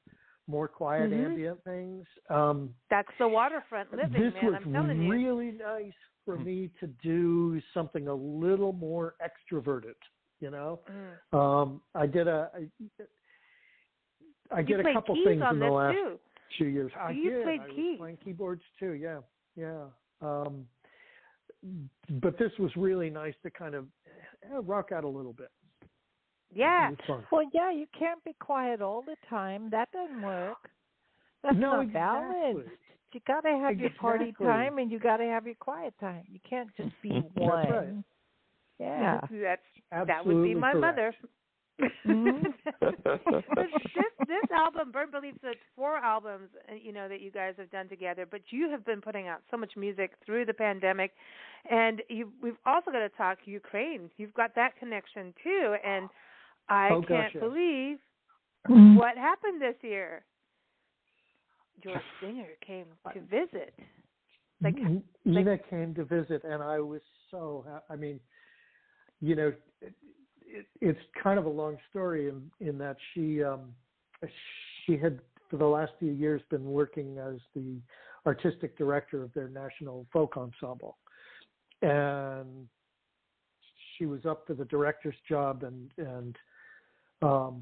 more quiet ambient things. That's the waterfront living, man. I'm telling you. This was really nice for me to do something a little more extroverted. I did a couple things in the last 2 years. I was playing keyboards too. Yeah. But this was really nice to kind of rock out a little bit. Yeah. Well, yeah, you can't be quiet all the time. That doesn't work. That's not balanced. You got to have your party time, and you got to have your quiet time. You can't just be one. That's right. Yeah. That would be my mother. This album, Burnt Belief, so it's 4 albums, that you guys have done together, but you have been putting out so much music through the pandemic, and we've also got to talk Ukraine. You've got that connection too, and I can't believe what happened this year. Your singer came to visit. Ina came to visit, and I was so happy. I mean, it's kind of a long story in that she had, for the last few years, been working as the artistic director of their national folk ensemble. and she was up for the director's job, and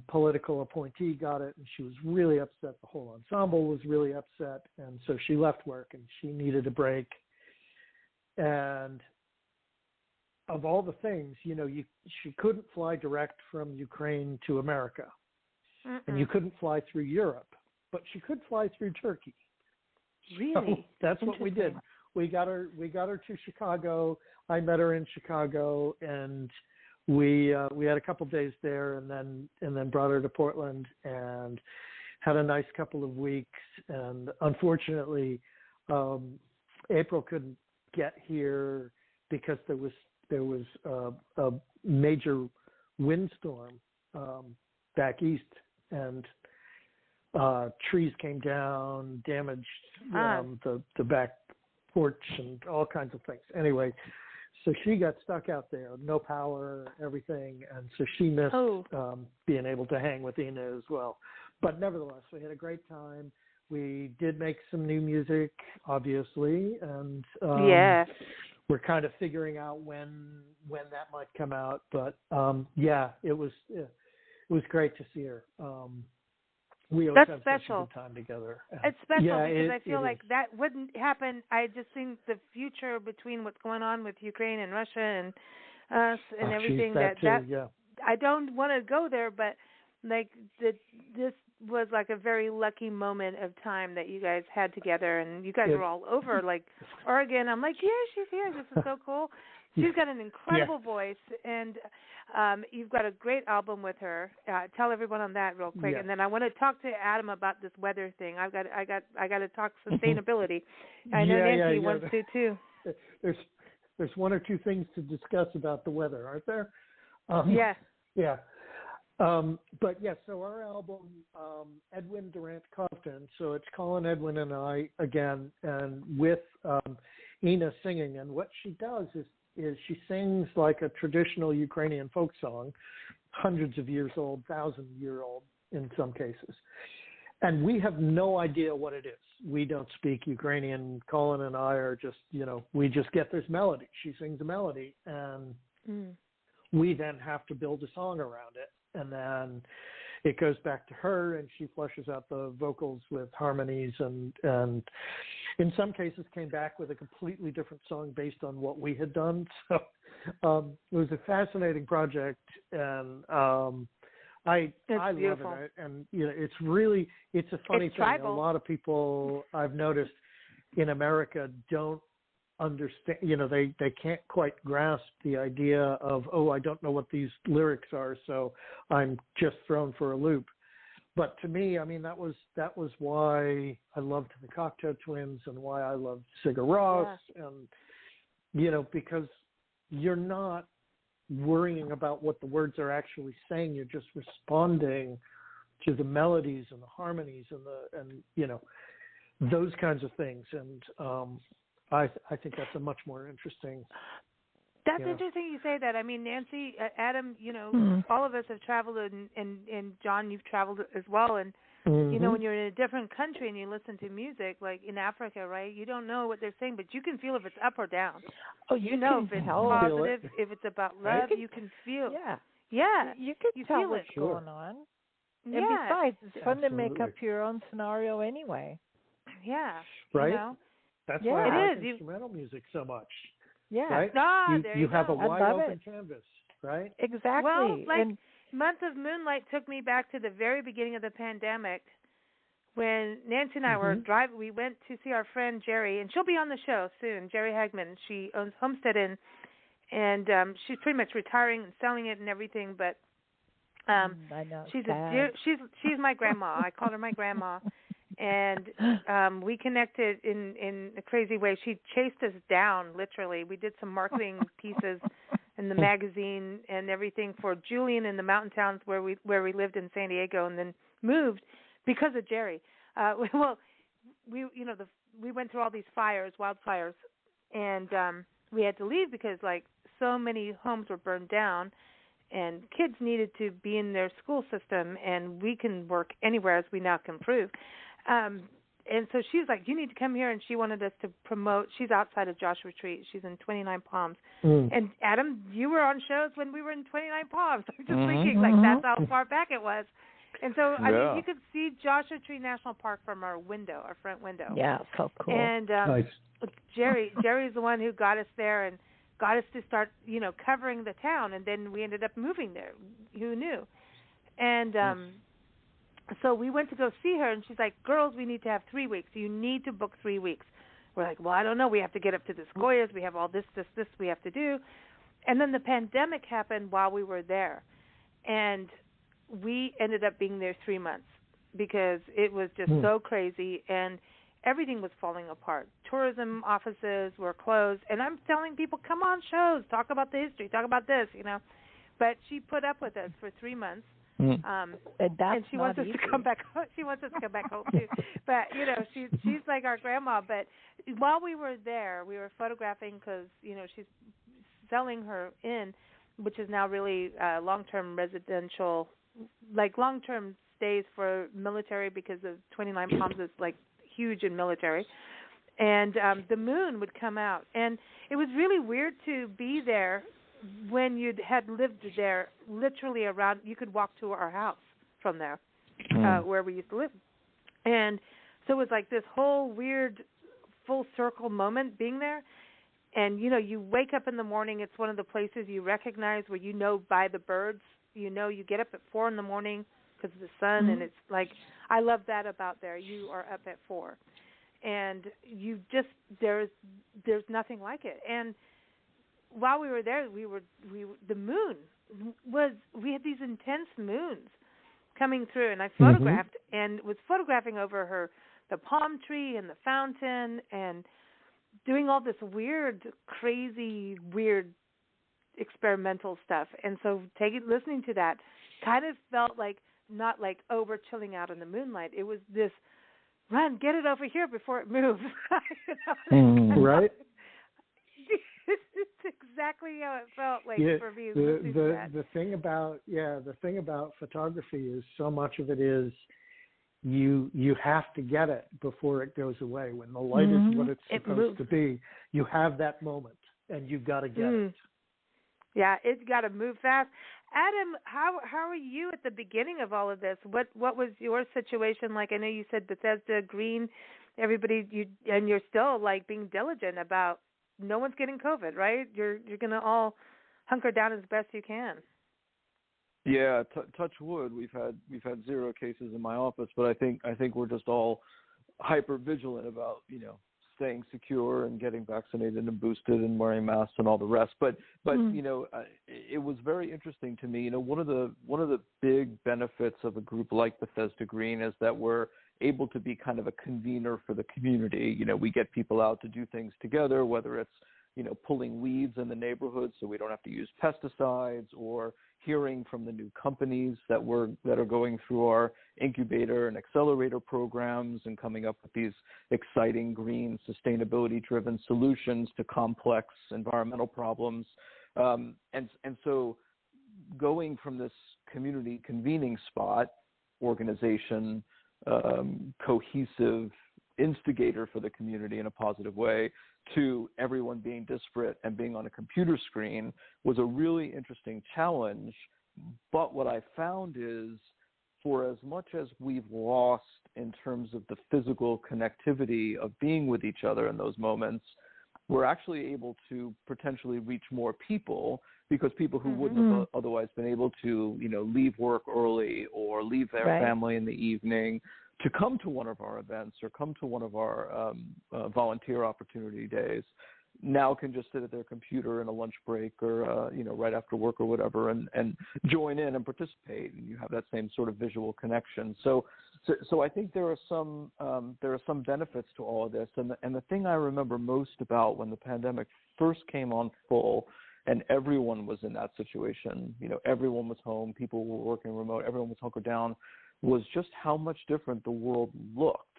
political appointee got it, and she was really upset. The whole ensemble was really upset, and so she left work, and she needed a break. And of all the things, she couldn't fly direct from Ukraine to America, and you couldn't fly through Europe, but she could fly through Turkey. Really? So that's what we did. We got her to Chicago. I met her in Chicago, and we had a couple days there, and then brought her to Portland and had a nice couple of weeks. And unfortunately, April couldn't get here because there was a major windstorm back east, and trees came down, damaged the back porch and all kinds of things. Anyway, so she got stuck out there, no power, everything, and so she missed being able to hang with Ina as well. But nevertheless, we had a great time. We did make some new music, obviously, and we're kind of figuring out when that might come out. But it was great to see her. We always have such a good time together. It's special because I feel like that wouldn't happen. I just think the future between what's going on with Ukraine and Russia and us and everything I don't want to go there, but like this was like a very lucky moment of time that you guys had together, and you guys were all over like Oregon. I'm like, yeah, she's here. This is so cool. She's got an incredible voice, and you've got a great album with her. Tell everyone on that real quick, and then I want to talk to Adam about this weather thing. I got to talk sustainability. I know Nancy wants to too. There's one or two things to discuss about the weather, aren't there? Yeah. So our album, Edwin Durant Cofton, so it's Colin, Edwin, and I again, and with Ina singing. And what she does is she sings like a traditional Ukrainian folk song, hundreds of years old, 1,000-year-old in some cases. And we have no idea what it is. We don't speak Ukrainian. Colin and I are just, we just get this melody. She sings a melody, and we then have to build a song around it. And then it goes back to her, and she fleshes out the vocals with harmonies, and in some cases came back with a completely different song based on what we had done. So it was a fascinating project, and I love it. And it's a funny thing. Tribal. A lot of people I've noticed in America don't understand, they can't quite grasp the idea of, I don't know what these lyrics are, so I'm just thrown for a loop. But to me, I mean, that was why I loved the Cocteau Twins and why I loved Sigur Rós, and because you're not worrying about what the words are actually saying, you're just responding to the melodies and the harmonies and those kinds of things. And I think that's a much more interesting. That's interesting you say that. I mean, Nancy, Adam, all of us have traveled, and John, you've traveled as well. And, when you're in a different country and you listen to music, like in Africa, right, you don't know what they're saying, but you can feel if it's up or down. Oh, you know if it's positive, if it's about love, you can feel. Yeah. You can tell what's going on. And besides, it's fun to make up your own scenario anyway. Yeah. Right? That's why I like instrumental music so much. Yeah. Right? You have a wide open canvas, right? Exactly. Well, Month of Moonlight took me back to the very beginning of the pandemic when Nancy and I were driving. We went to see our friend Jerry, and she'll be on the show soon, Jerry Hagman. She owns Homestead Inn, and she's pretty much retiring and selling it and everything, but I know. She's my grandma. I called her my grandma. And we connected in a crazy way. She chased us down, literally. We did some marketing pieces in the magazine and everything for Julian in the mountain towns where we lived in San Diego, and then moved because of Jerry. We went through all these wildfires, and we had to leave because so many homes were burned down, and kids needed to be in their school system, and we can work anywhere, as we now can prove. so she was like, you need to come here, and she wanted us to promote. She's outside of Joshua Tree. She's in 29 Palms. And Adam, you were on shows when we were in 29 Palms. I'm just thinking, like, that's how far back it was. And so, I mean, you could see Joshua Tree National Park from our window, our front window. Yeah, so cool. And nice. Jerry's the one who got us there and got us to start, covering the town. And then we ended up moving there. Who knew? And so we went to go see her, and she's like, girls, we need to have 3 weeks. You need to book 3 weeks. We're like, well, I don't know. We have to get up to the Sequoias. We have all this we have to do. And then the pandemic happened while we were there. And we ended up being there 3 months because it was just so crazy, and everything was falling apart. Tourism offices were closed. And I'm telling people, come on shows, talk about the history, talk about this, But she put up with us for 3 months. And she wants us to come back. She wants us to come back home too. But she's like our grandma. But while we were there, we were photographing because she's selling her inn, which is now really long-term residential, like long-term stays for military, because of 29 Palms is like huge in military. And the moon would come out, and it was really weird to be there. When you had lived there, literally around, you could walk to our house from there, where we used to live. And so it was like this whole weird full circle moment being there. And, you wake up in the morning, it's one of the places you recognize where by the birds, you get up at 4 in the morning because of the sun. And it's like, I love that about there. You are up at 4. And you just, there's nothing like it. And while we were there, the moon we had these intense moons coming through, and I photographed and was photographing over the palm tree and the fountain and doing all this crazy, weird experimental stuff. And so listening to that kind of felt like, not like, oh, we're chilling out in the moonlight. It was this, run, get it over here before it moves. Right? It's exactly how it felt like for me. The thing about photography is so much of it is you have to get it before it goes away. When the light is what it's supposed to be, you have that moment, and you've got to get it. Yeah, it's got to move fast. Adam, how are you at the beginning of all of this? What was your situation like? I know you said Bethesda, Green, everybody, you're still like being diligent about. No one's getting COVID, right? You're gonna all hunker down as best you can. Yeah, touch wood. We've had 0 cases in my office, but I think we're just all hyper vigilant about staying secure and getting vaccinated and boosted and wearing masks and all the rest. But it was very interesting to me. One of the big benefits of a group like Bethesda Green is that we're able to be kind of a convener for the community. We get people out to do things together, whether it's, pulling weeds in the neighborhood so we don't have to use pesticides, or hearing from the new companies that are going through our incubator and accelerator programs and coming up with these exciting green, sustainability-driven solutions to complex environmental problems. And so going from this community convening spot, organization, cohesive instigator for the community in a positive way, to everyone being disparate and being on a computer screen was a really interesting challenge. But what I found is, for as much as we've lost in terms of the physical connectivity of being with each other in those moments, we're actually able to potentially reach more people, because people who wouldn't have otherwise been able to, leave work early or leave their family in the evening to come to one of our events or come to one of our volunteer opportunity days, now can just sit at their computer in a lunch break or, right after work or whatever, and join in and participate. And you have that same sort of visual connection. So I think there are some benefits to all of this. And the thing I remember most about when the pandemic first came on full, and everyone was in that situation, everyone was home, people were working remote, everyone was hunkered down, was just how much different the world looked.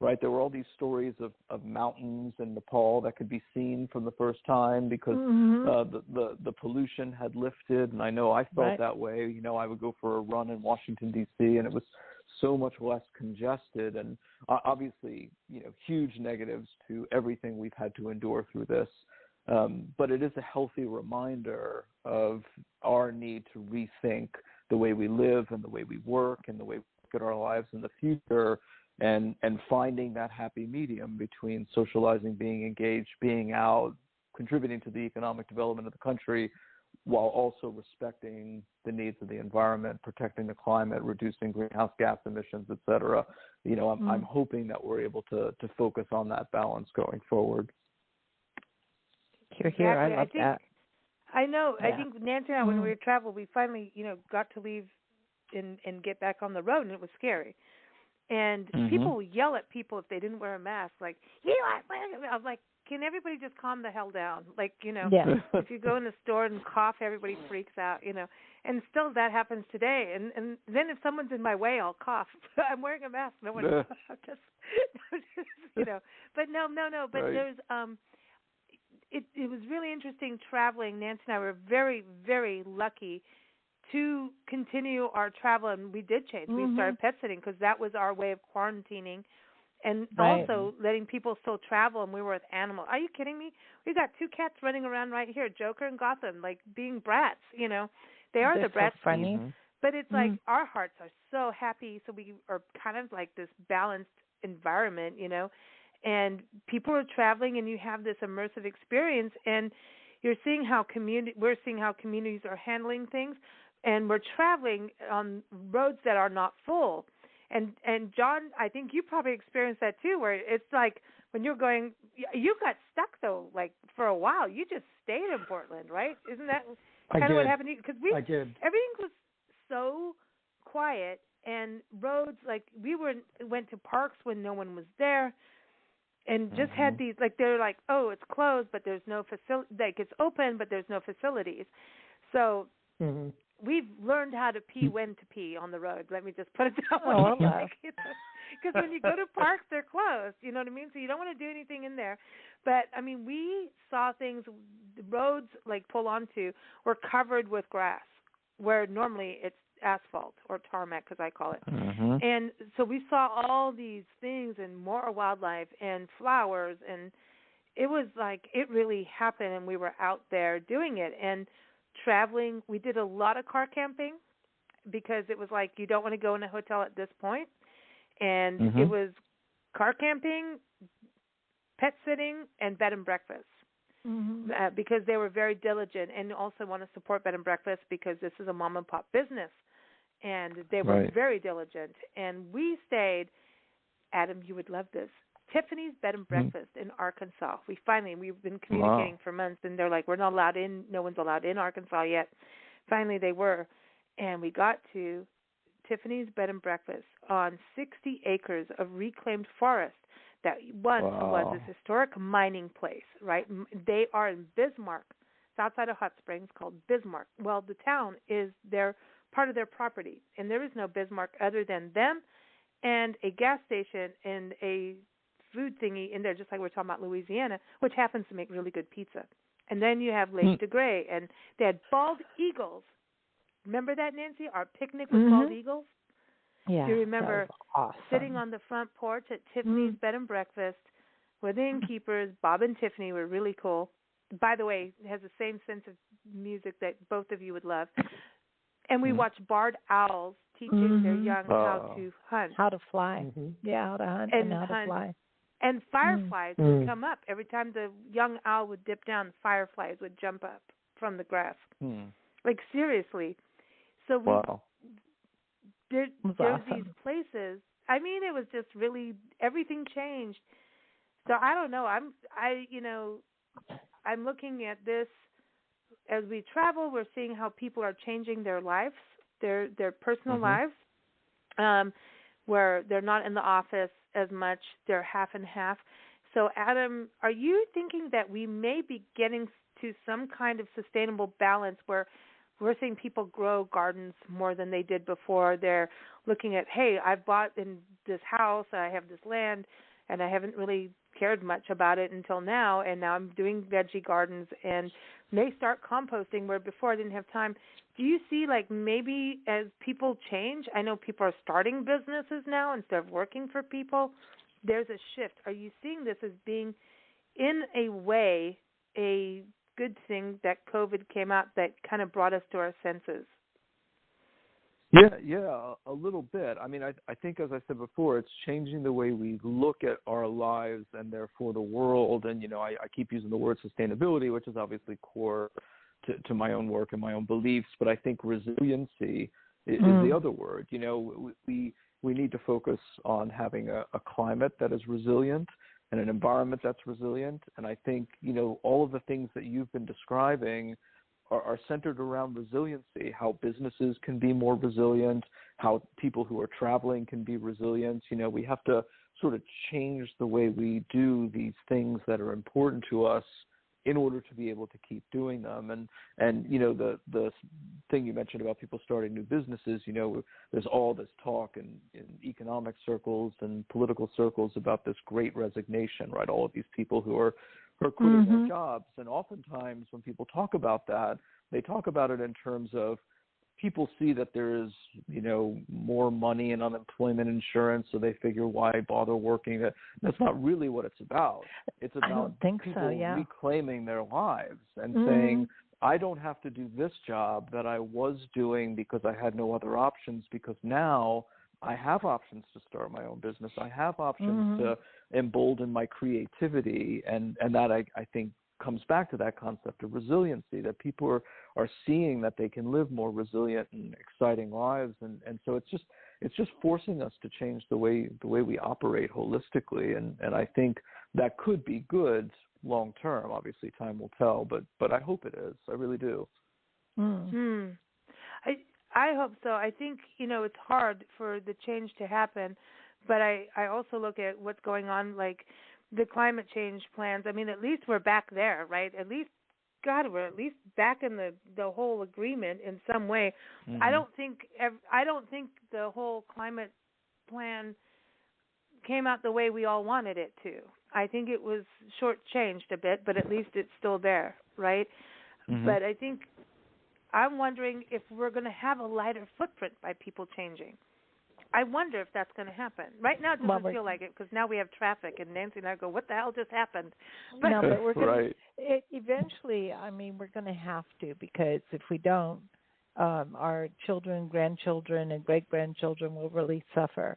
right? There were all these stories of mountains in Nepal that could be seen from the first time because the pollution had lifted. And I know I felt that way. You know, I would go for a run in Washington, D.C., and it was so much less congested. And obviously, you know, huge negatives to everything we've had to endure through this. But it is a healthy reminder of our need to rethink the way we live and the way we work and the way we look at our lives in the future, and finding that happy medium between socializing, being engaged, being out, contributing to the economic development of the country, while also respecting the needs of the environment, protecting the climate, reducing greenhouse gas emissions, et cetera. You know, I'm hoping that we're able to focus on that balance going forward. Here, I love that. I know. Yeah. I think Nancy and I, when we traveled, we finally, you know, got to leave and get back on the road, and it was scary. And people would yell at people if they didn't wear a mask, like, I was like, can everybody just calm the hell down? Like, you know, if you go in the store and cough, everybody freaks out, you know. And still that happens today. And then if someone's in my way, I'll cough. I'm wearing a mask. No one just, you know. But no. But there's it was really interesting traveling. Nancy and I were very, very lucky to continue our travel, and we did change. We started pet sitting because that was our way of quarantining, and also letting people still travel, and we were with animals. Are you kidding me? We got 2 cats running around right here, Joker and Gotham, like being brats, you know. They're the brats. So funny. But it's like our hearts are so happy, so we are kind of like this balanced environment, you know. And people are traveling, and you have this immersive experience, and you're seeing how we're seeing how communities are handling things. And we're traveling on roads that are not full. And John, I think you probably experienced that too, where it's like when you're going, you got stuck though, like for a while. You just stayed in Portland, right? Isn't that kind of what happened to you? Because everything was so quiet, and roads, like went to parks when no one was there, and just had these, like they're like, oh, it's closed, but there's no facility, like it's open, but there's no facilities. So. We've learned how to pee when to pee on the road. Let me just put it that way. Because when you go to parks, they're closed. You know what I mean? So you don't want to do anything in there. But, I mean, we saw things, the roads, like pull onto, were covered with grass, where normally it's asphalt or tarmac, as I call it. And so we saw all these things and more wildlife and flowers. And it was like it really happened, and we were out there doing it. And traveling, we did a lot of car camping because it was like you don't want to go in a hotel at this point. And it was car camping, pet sitting, and bed and breakfast because they were very diligent, and also want to support bed and breakfast because this is a mom and pop business, and they were very diligent. And we stayed, Adam, you would love this, Tiffany's Bed and Breakfast in Arkansas. We've been communicating for months, and they're like, we're not allowed in, no one's allowed in Arkansas yet. Finally they were, and we got to Tiffany's Bed and Breakfast on 60 acres of reclaimed forest that once was this historic mining place, right? They are in Bismarck. It's outside of Hot Springs, called Bismarck. Well, the town is part of their property, and there is no Bismarck other than them and a gas station and a food thingy in there, just like we're talking about Louisiana, which happens to make really good pizza. And then you have Lake de Grey, and they had bald eagles. Remember that, Nancy? Our picnic with bald eagles? Yeah. Do you remember sitting on the front porch at Tiffany's Bed and Breakfast with the innkeepers? Bob and Tiffany were really cool. By the way, it has the same sense of music that both of you would love. And we watched barred owls teaching their young how to hunt. How to fly. Yeah, how to hunt and how to fly. And fireflies would come up. Every time the young owl would dip down, fireflies would jump up from the grass. Like, seriously. So there's these places. I mean, it was just really, everything changed. So I don't know. I'm looking at this as we travel. We're seeing how people are changing their lives, their personal lives, where they're not in the office as much. They're half and half. So, Adam, are you thinking that we may be getting to some kind of sustainable balance where we're seeing people grow gardens more than they did before? They're looking at, hey, I've bought in this house, I have this land, and I haven't really cared much about it until now, and now I'm doing veggie gardens and may start composting where before I didn't have time. Do you see, like, maybe as people change, I know people are starting businesses now instead of working for people, there's a shift. Are you seeing this as being, in a way, a good thing that COVID came out that kind of brought us to our senses? Yeah, a little bit. I mean, I think, as I said before, it's changing the way we look at our lives and therefore the world. And, you know, I keep using the word sustainability, which is obviously core to my own work and my own beliefs. But I think resiliency is the other word. You know, we need to focus on having a climate that is resilient and an environment that's resilient. And I think, you know, all of the things that you've been describing are centered around resiliency, how businesses can be more resilient, how people who are traveling can be resilient. You know, we have to sort of change the way we do these things that are important to us in order to be able to keep doing them. And you know, the thing you mentioned about people starting new businesses, you know, there's all this talk in economic circles and political circles about this great resignation, right? All of these people who are quitting their jobs. And oftentimes when people talk about that, they talk about it in terms of people see that there is, you know, more money in unemployment insurance, so they figure, why bother working? That's not really what it's about. It's about people reclaiming their lives and saying, I don't have to do this job that I was doing because I had no other options, because now I have options to start my own business. I have options to embolden my creativity, and that I think comes back to that concept of resiliency, that people are seeing that they can live more resilient and exciting lives, and so it's just forcing us to change the way we operate holistically, and I think that could be good long term. Obviously, time will tell, but I hope it is. I really do. I hope so. I think, you know, it's hard for the change to happen, but I also look at what's going on, like the climate change plans. I mean, at least we're back there, right? At least, God, we're at least back in the whole agreement in some way. I don't think the whole climate plan came out the way we all wanted it to. I think it was shortchanged a bit, but at least it's still there, right? But I think I'm wondering if we're going to have a lighter footprint by people changing. I wonder if that's going to happen. Right now it doesn't feel like it, because now we have traffic, and Nancy and I go, what the hell just happened? But we're going to, eventually, I mean, we're going to have to, because if we don't, our children, grandchildren, and great-grandchildren will really suffer.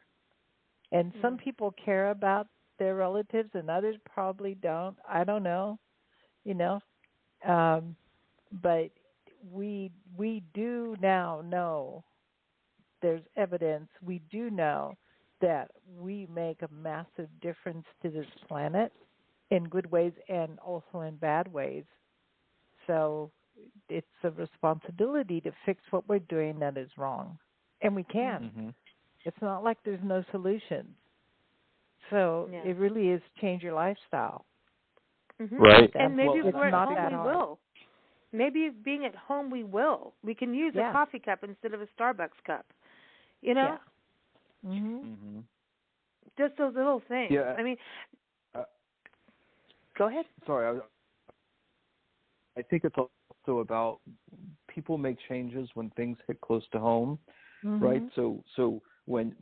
And some people care about their relatives, and others probably don't. I don't know, you know. But we do now know, there's evidence, we do know that we make a massive difference to this planet in good ways and also in bad ways. So it's a responsibility to fix what we're doing that is wrong. And we can. It's not like there's no solutions. So it really is change your lifestyle. Right. And maybe if we're at home, we hard. will. Maybe being at home, we will. We can use a coffee cup instead of a Starbucks cup. You know? Just those little things. Yeah. I mean, go ahead. Sorry. I think it's also about people make changes when things hit close to home, right? So when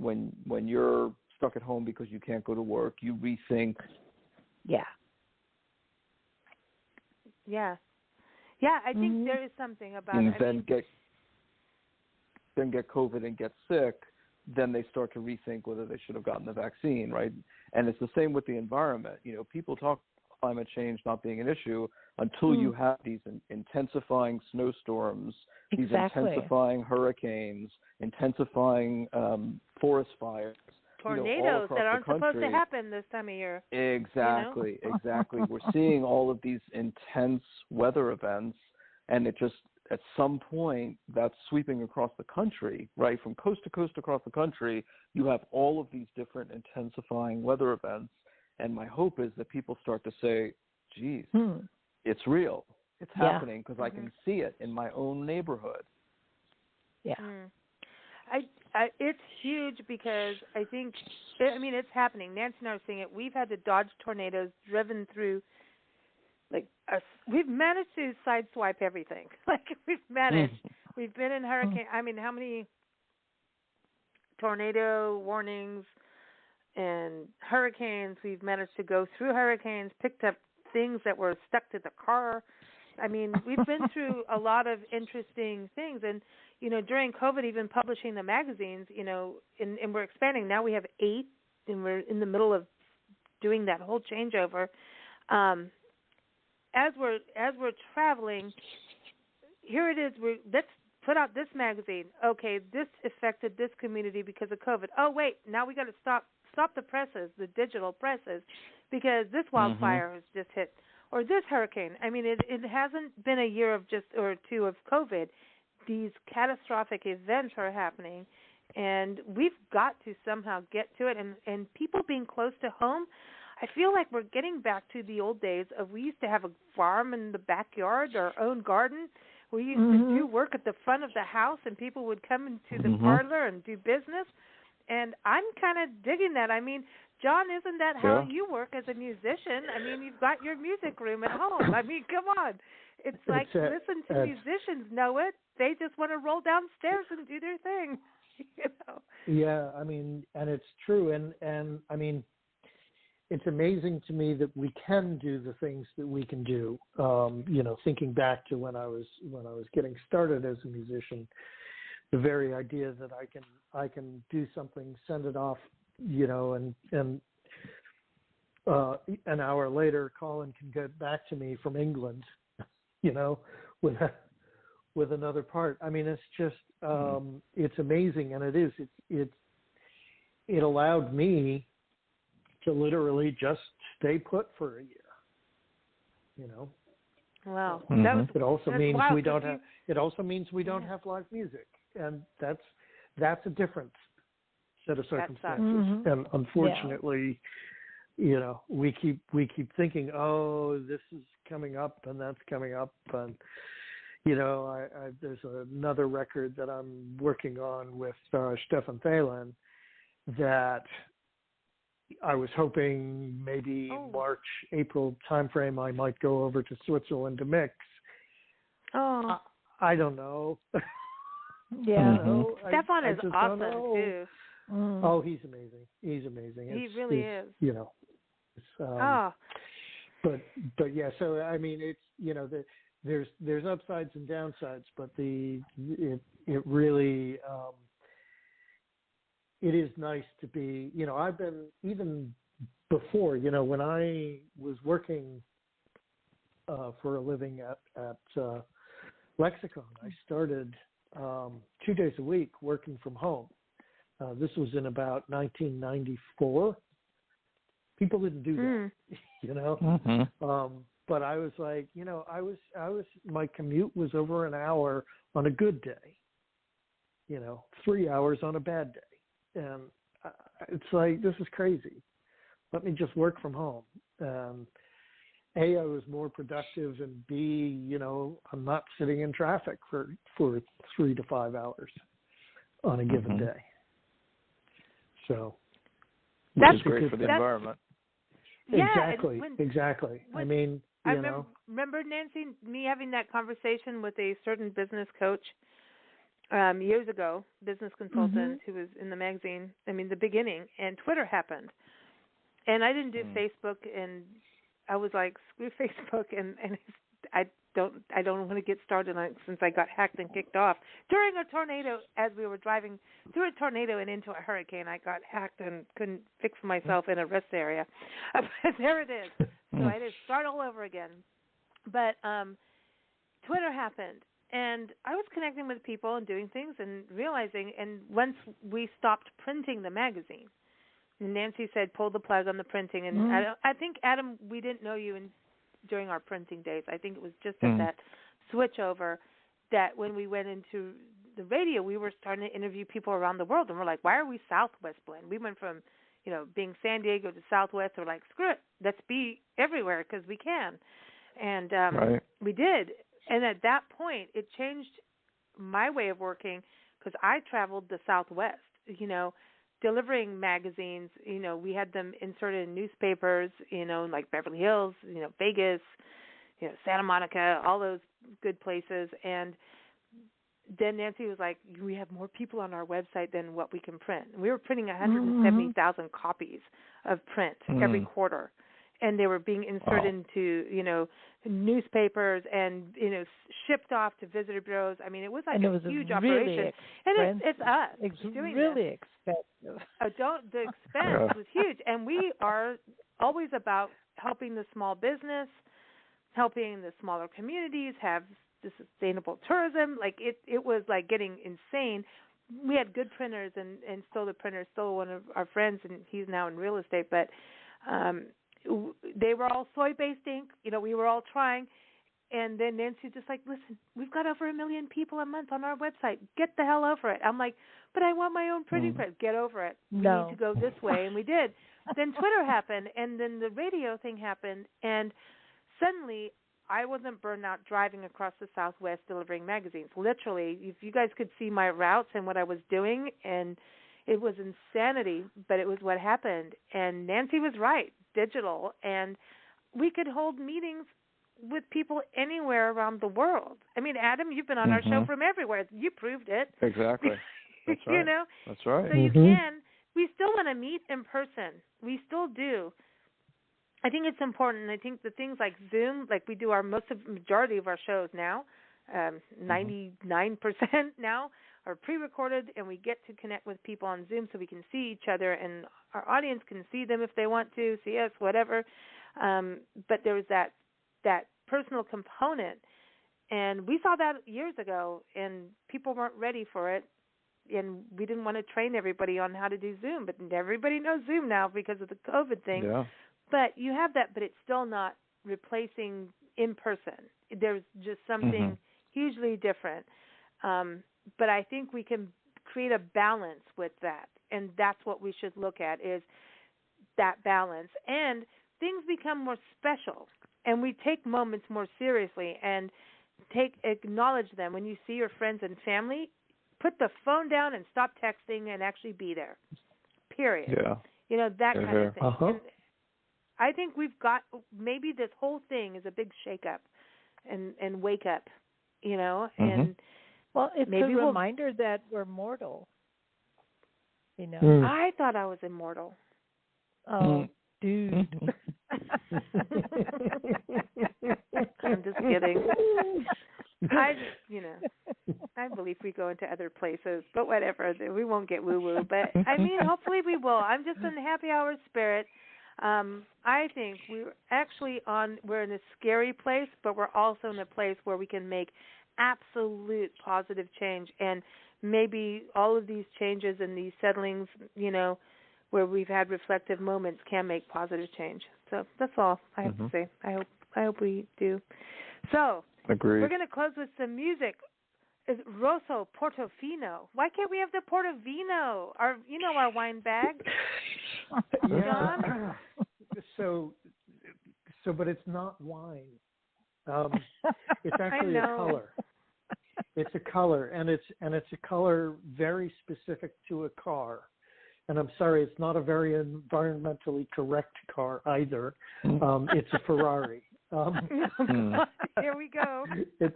you're stuck at home because you can't go to work, you rethink. Yeah, I think there is something about and it. Then get COVID and get sick, then they start to rethink whether they should have gotten the vaccine, right? And it's the same with the environment. You know, people talk about climate change not being an issue until you have these intensifying snowstorms, these intensifying hurricanes, intensifying forest fires. Tornadoes that aren't supposed to happen this time of year. Exactly. We're seeing all of these intense weather events, and it just, at some point, that's sweeping across the country, right? From coast to coast across the country, you have all of these different intensifying weather events, and my hope is that people start to say, geez, it's real. It's happening, because I can see it in my own neighborhood. Yeah. it's huge because I think, it's happening. Nancy and I are seeing it. We've had to dodge tornadoes, driven through, we've managed to sideswipe everything. We've managed. We've been in hurricane. How many tornado warnings and hurricanes? We've managed to go through hurricanes, picked up things that were stuck to the car. We've been through a lot of interesting things. And, during COVID, even publishing the magazines, and we're expanding. Now we have 8, and we're in the middle of doing that whole changeover. As we're traveling, here it is. Let's put out this magazine. Okay, this affected this community because of COVID. Oh, wait, now we got to stop the presses, the digital presses, because this wildfire has just hit, or this hurricane. It hasn't been a year or two of COVID. These catastrophic events are happening, and we've got to somehow get to it. And people being close to home, I feel like we're getting back to the old days of we used to have a farm in the backyard, our own garden. We used to do work at the front of the house, and people would come into the parlor and do business. And I'm kind of digging that. John, isn't that how you work as a musician? You've got your music room at home. Come on. It's like, listen to musicians know it. They just want to roll downstairs and do their thing. Yeah, and it's true. And it's amazing to me that we can do the things that we can do. Thinking back to when I was getting started as a musician, the very idea that I can do something, send it off, and an hour later, Colin can get back to me from England, with another part. It's just it's amazing, and it allowed me to literally just stay put for a year. Wow. It also means we don't have. It also means we don't have live music, and that's a different set of circumstances. And unfortunately, we keep thinking, oh, this is coming up and that's coming up, and there's another record that I'm working on with Stefan Thalen that I was hoping maybe March, April timeframe I might go over to Switzerland to mix. Oh, I don't know. Stefan is awesome too. Oh, he's amazing. He's amazing. He really is. But yeah. So it's there's upsides and downsides, but it really it is nice to be. I've been even before. When I was working for a living at Lexicon, I started 2 days a week working from home. This was in about 1994. People didn't do that, but I was like, my commute was over an hour on a good day, 3 hours on a bad day. And it's like, this is crazy. Let me just work from home. A, I was more productive, and B, I'm not sitting in traffic for 3 to 5 hours on a given day. So that's great for the environment. Yeah, exactly. I remember, Nancy, me having that conversation with a certain business coach years ago, business consultant who was in the magazine, the beginning, and Twitter happened. And I didn't do Facebook, and I was like, screw Facebook, and I don't want to get started on it since I got hacked and kicked off. During a tornado, as we were driving through a tornado and into a hurricane, I got hacked and couldn't fix myself in a rest area. But there it is. So I had to start all over again. But Twitter happened, and I was connecting with people and doing things and realizing, and once we stopped printing the magazine, and Nancy said, pull the plug on the printing. And I think, Adam, we didn't know you during our printing days. I think it was just at that switch over that when we went into the radio, we were starting to interview people around the world. And we're like, why are we Southwest Blend? We went from, being San Diego to Southwest. We're like, screw it. Let's be everywhere because we can. And we did. And at that point, it changed my way of working because I traveled the Southwest, delivering magazines. We had them inserted in newspapers, like Beverly Hills, Vegas, Santa Monica, all those good places. And then Nancy was like, we have more people on our website than what we can print. And we were printing 170,000 copies of print every quarter. And they were being inserted into, newspapers and, shipped off to visitor bureaus. I mean, it was like a huge operation. And it's us doing really this. Expensive. The expense was huge. And we are always about helping the small business, helping the smaller communities have the sustainable tourism. Like it was like getting insane. We had good printers and stole the printer, stole one of our friends, and he's now in real estate. But they were all soy-based ink. We were all trying. And then Nancy just like, listen, we've got over 1 million people a month on our website. Get the hell over it. I'm like, but I want my own printing press. Get over it. We need to go this way. And we did. Then Twitter happened, and then the radio thing happened. And suddenly I wasn't burned out driving across the Southwest delivering magazines. Literally, if you guys could see my routes and what I was doing, and it was insanity, but it was what happened. And Nancy was right, digital. And we could hold meetings with people anywhere around the world. I mean, Adam, you've been on our show from everywhere. You proved it. Exactly. That's right. That's right. So you can. We still want to meet in person. We still do. I think it's important. I think the things like Zoom, like we do our majority of our shows now, 99% now are pre-recorded, and we get to connect with people on Zoom so we can see each other, and our audience can see them if they want to, see us, whatever. But there was that personal component, and we saw that years ago, and people weren't ready for it, and we didn't want to train everybody on how to do Zoom, but everybody knows Zoom now because of the COVID thing. Yeah. But you have that, but it's still not replacing in person. There's just something hugely different. But I think we can create a balance with that, and that's what we should look at is that balance. And things become more special, and we take moments more seriously and acknowledge them. When you see your friends and family, put the phone down and stop texting and actually be there, period. Yeah. That kind of thing. And I think we've got, maybe this whole thing is a big shake-up and wake up, and well, it's maybe a reminder that we're mortal, I thought I was immortal. Oh, dude. I'm just kidding. I believe we go into other places, but whatever. We won't get woo-woo. But, I mean, hopefully we will. I'm just in the happy hour spirit. I think we're in a scary place, but we're also in a place where we can make absolute positive change. And maybe all of these changes and these settlings, where we've had reflective moments can make positive change. So that's all I have to say. I hope we do. So agreed. We're going to close with some music. Is Rosso Portofino. Why can't we have the Portofino? Our wine bag. Yeah. So, but it's not wine. It's actually a color. It's a color, and it's a color very specific to a car. And I'm sorry, it's not a very environmentally correct car either. It's a Ferrari. Here we go. It's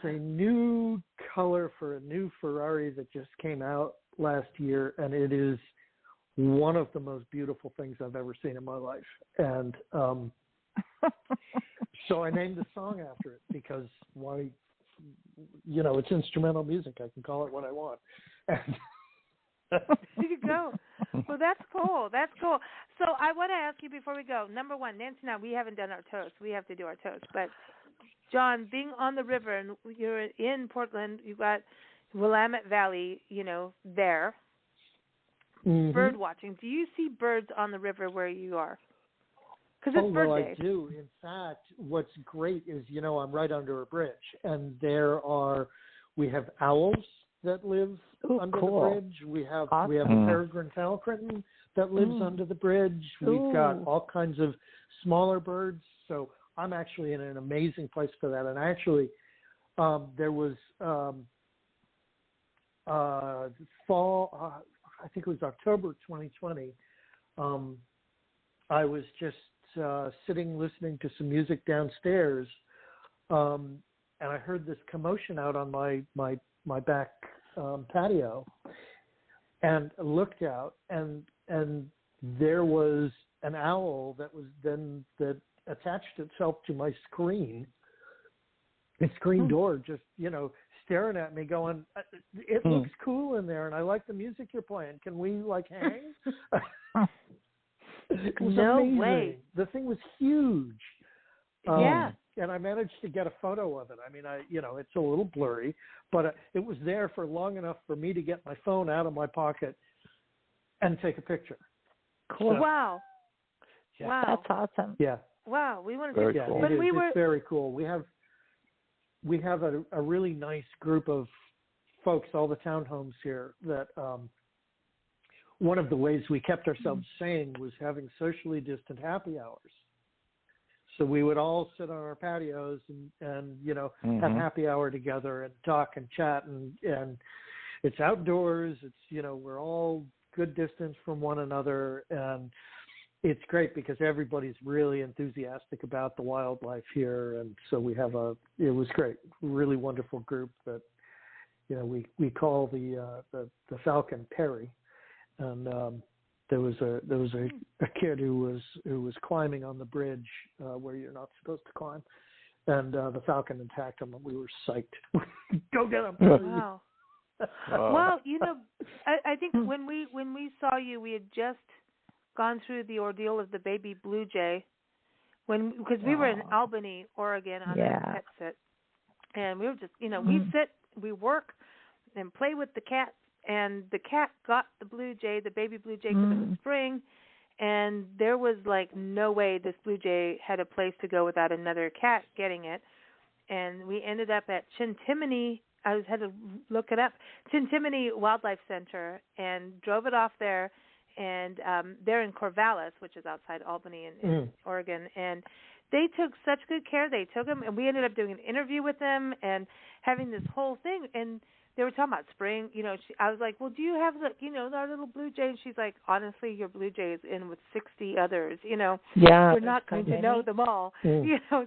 a new color for a new Ferrari that just came out last year, and it is one of the most beautiful things I've ever seen in my life. And so I named the song after it because why? It's instrumental music. I can call it what I want. And there you go. Well, that's cool. That's cool. So I want to ask you before we go, number one, Nancy, now we haven't done our toast. We have to do our toast. But, John, being on the river, and you're in Portland, you've got Willamette Valley, there, bird watching. Do you see birds on the river where you are? Because it's bird day. I do. In fact, what's great is, I'm right under a bridge, and we have owls that live under the bridge. We have a peregrine falcon that lives under the bridge. We've got all kinds of smaller birds. So I'm actually in an amazing place for that. And actually, there was fall. I think it was October 2020. I was just sitting listening to some music downstairs, and I heard this commotion out on my back patio, and looked out, and there was an owl that attached itself to my screen door, just staring at me, going, "It looks cool in there, and I like the music you're playing. Can we hang?" It was amazing. Way. The thing was huge. Yeah. And I managed to get a photo of it. I mean, it's a little blurry, but it was there for long enough for me to get my phone out of my pocket and take a picture. Cool. So, Wow. Yeah. Wow. That's awesome. Yeah. Wow. We want to Very see. cool. But It's very cool. We have a really nice group of folks, all the townhomes here, that one of the ways we kept ourselves sane was having socially distant happy hours. So we would all sit on our patios and have happy hour together and talk and chat, and it's outdoors. It's we're all good distance from one another, and it's great because everybody's really enthusiastic about the wildlife here, and so it was great, really wonderful group that we call the Falcon Perry, and there was a kid who was climbing on the bridge where you're not supposed to climb, and the Falcon attacked him, and we were psyched. Go get him! Wow. Well, I think when we saw you, we had just gone through the ordeal of the baby blue jay, because we were in Albany, Oregon, on a pet sit, and we were just we work and play with the cat, and the cat got the baby blue jay, because it was spring, and there was no way this blue jay had a place to go without another cat getting it, and we ended up at Chintimony. I had to look it up, Chintimony Wildlife Center, and drove it off there. And they're in Corvallis, which is outside Albany in Oregon. And they took such good care. They took him, and we ended up doing an interview with them and having this whole thing. And they were talking about spring. I was like, "Well, do you have our little blue jay?" And she's like, "Honestly, your blue jay is in with 60 others. Yeah, we're not going to know them all.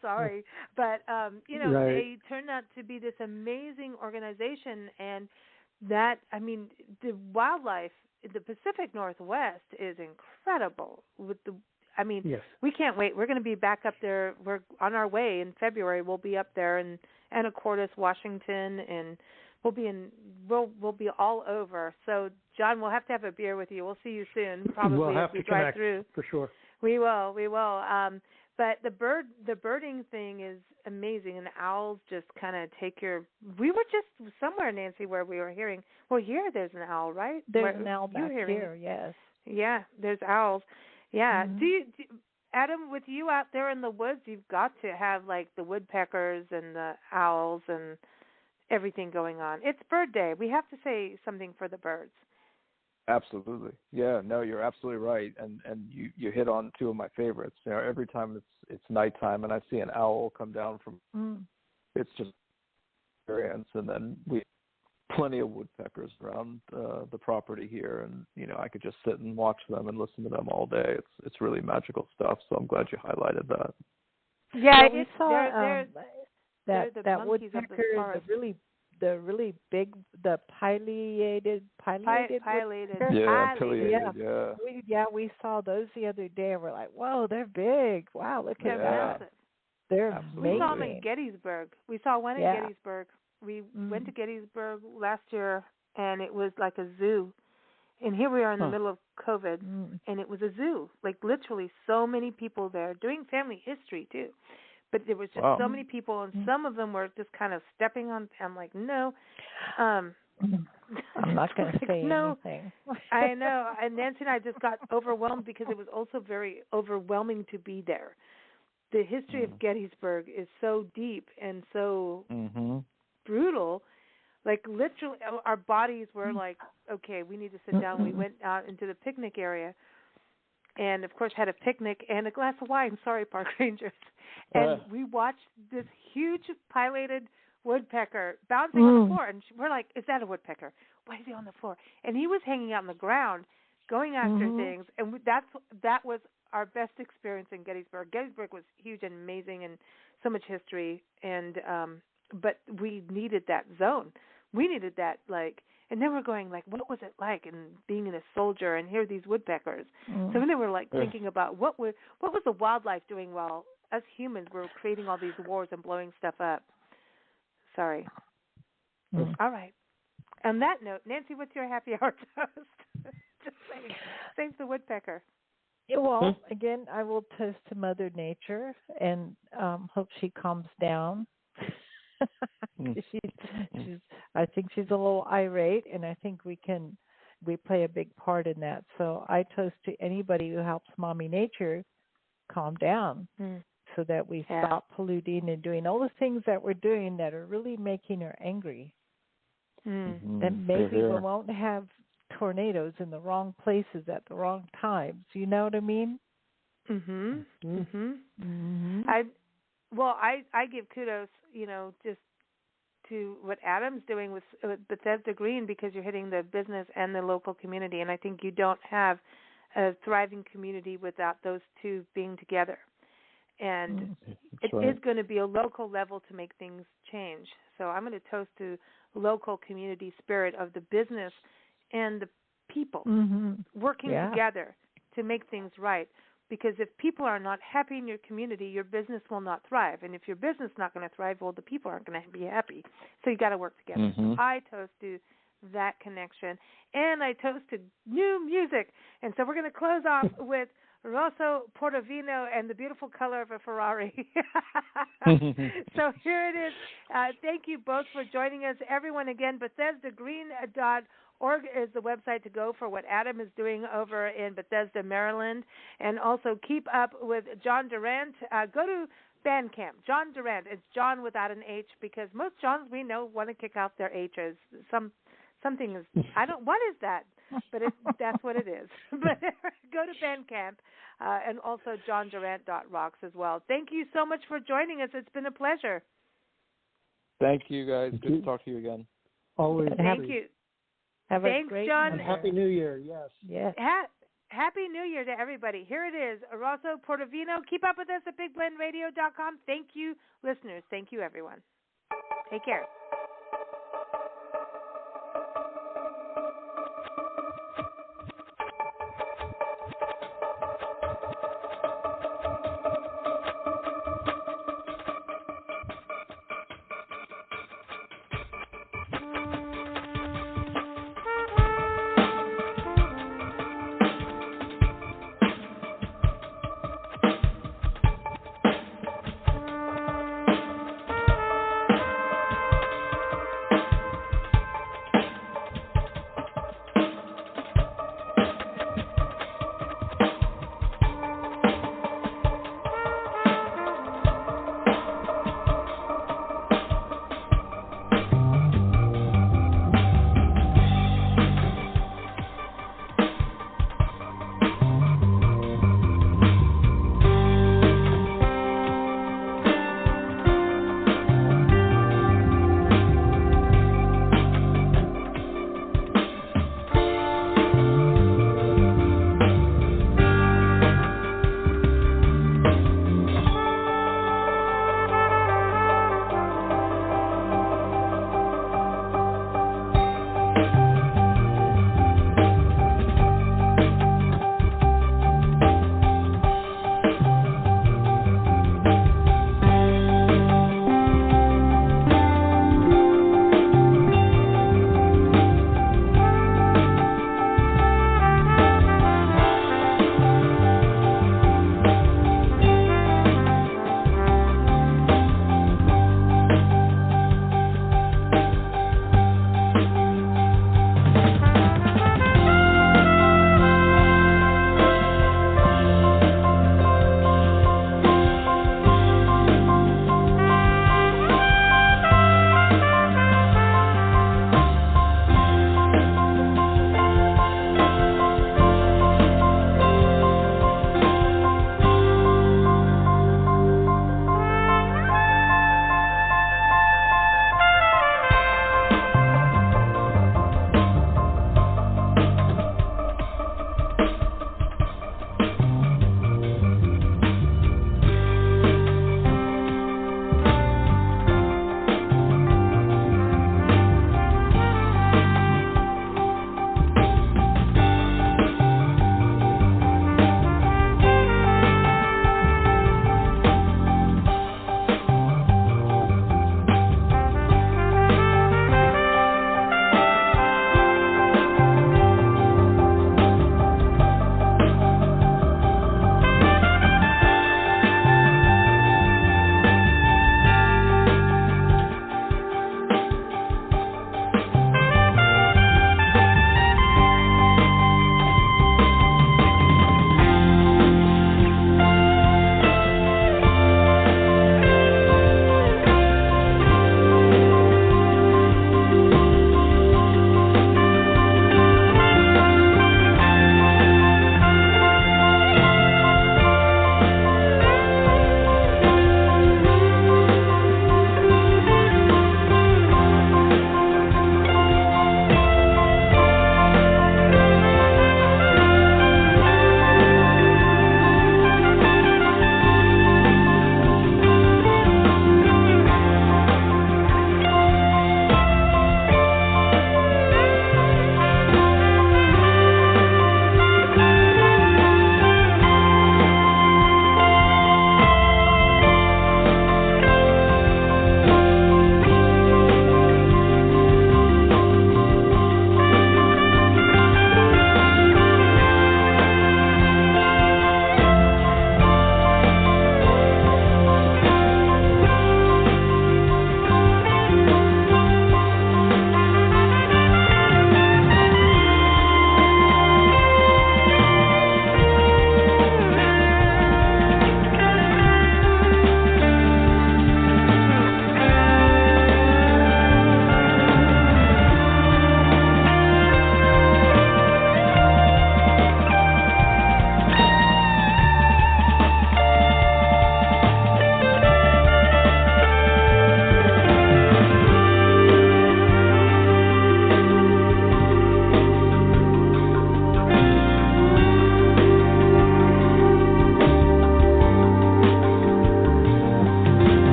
Sorry, but Right. They turned out to be this amazing organization, and that the wildlife in the Pacific Northwest is incredible. Yes. We can't wait. We're going to be back up there. We're on our way in February. We'll be up there in Anacortes, Washington, and we'll be all over. So, John, we'll have to have a beer with you. We'll see you soon. Probably we'll have if we to drive connect, through. for sure. We will. But the birding thing is amazing, and owls just kind of take we were just somewhere, Nancy, where we were hearing. Well, here there's an owl, right? There's an owl back here. Yes. Yeah, there's owls. Yeah. Do you, Adam, with you out there in the woods, you've got to have the woodpeckers and the owls and everything going on. It's Bird Day. We have to say something for the birds. Absolutely. Yeah, no, you're absolutely right. And you hit on two of my favorites. Every time it's nighttime and I see an owl come down from it's just experience, and then we have plenty of woodpeckers around the property here, and I could just sit and watch them and listen to them all day. It's really magical stuff, so I'm glad you highlighted that. Yeah, we saw that woodpecker, the really big, the pileated. Yeah, pileated. We saw those the other day, and we're like, whoa, they're big. Wow, look at that. Massive. They're amazing. We saw them in Gettysburg. We saw one in Gettysburg. We went to Gettysburg last year, and it was like a zoo. And here we are in the middle of COVID, and it was a zoo. Literally so many people there doing family history, too. But there was just so many people, and some of them were just kind of stepping on. I'm like, no. I'm not going to say anything. I know. And Nancy and I just got overwhelmed because it was also very overwhelming to be there. The history of Gettysburg is so deep and so brutal. Literally, our bodies were like, okay, we need to sit down. We went out into the picnic area. And, of course, had a picnic and a glass of wine. Sorry, park rangers. And we watched this huge pileated woodpecker bouncing on the floor, and we're like, "Is that a woodpecker? Why is he on the floor?" And he was hanging out on the ground, going after things, and that was our best experience in Gettysburg. Gettysburg was huge and amazing, and so much history, and but we needed that zone. We needed that, like, and then we're going, like, what was it like and being a soldier and here are these woodpeckers? So then we're like thinking about what was the wildlife doing while us humans were creating all these wars and blowing stuff up. Sorry. All right. On that note, Nancy, what's your happy hour toast? Just saying. Save the woodpecker. Yeah, well, again, I will toast to Mother Nature and hope she calms down. I think she's a little irate, and I think we play a big part in that. So I toast to anybody who helps Mommy Nature calm down, so that we stop polluting and doing all the things that we're doing that are really making her angry. And maybe we won't have tornadoes in the wrong places at the wrong times. You know what I mean? I give kudos, just to what Adam's doing with Bethesda Green, because you're hitting the business and the local community, and I think you don't have a thriving community without those two being together. And it is going to be a local level to make things change. So I'm going to toast to local community spirit of the business and the people working together to make things right. Because if people are not happy in your community, your business will not thrive. And if your business is not going to thrive, well, the people aren't going to be happy. So you got to work together. So I toast to that connection. And I toast to new music. And so we're going to close off with Rosso Portovino and the beautiful color of a Ferrari. So here it is. Thank you both for joining us. Everyone, again, BethesdaGreen.org is the website to go for what Adam is doing over in Bethesda, Maryland. And also keep up with John Durant. Go to Bandcamp. John Durant. It's John without an H, because most Johns we know want to kick out their H's. Something is, what is that? But that's what it is. But go to Bandcamp, and also johndurant.rocks as well. Thank you so much for joining us. It's been a pleasure. Thank you, guys. Good to talk to you again. Always. Thank you. Thanks, John. And Happy New Year. Yes. Happy New Year to everybody. Here it is, Rosso Portovino. Keep up with us at BigBlendRadio.com. Thank you, listeners. Thank you, everyone. Take care.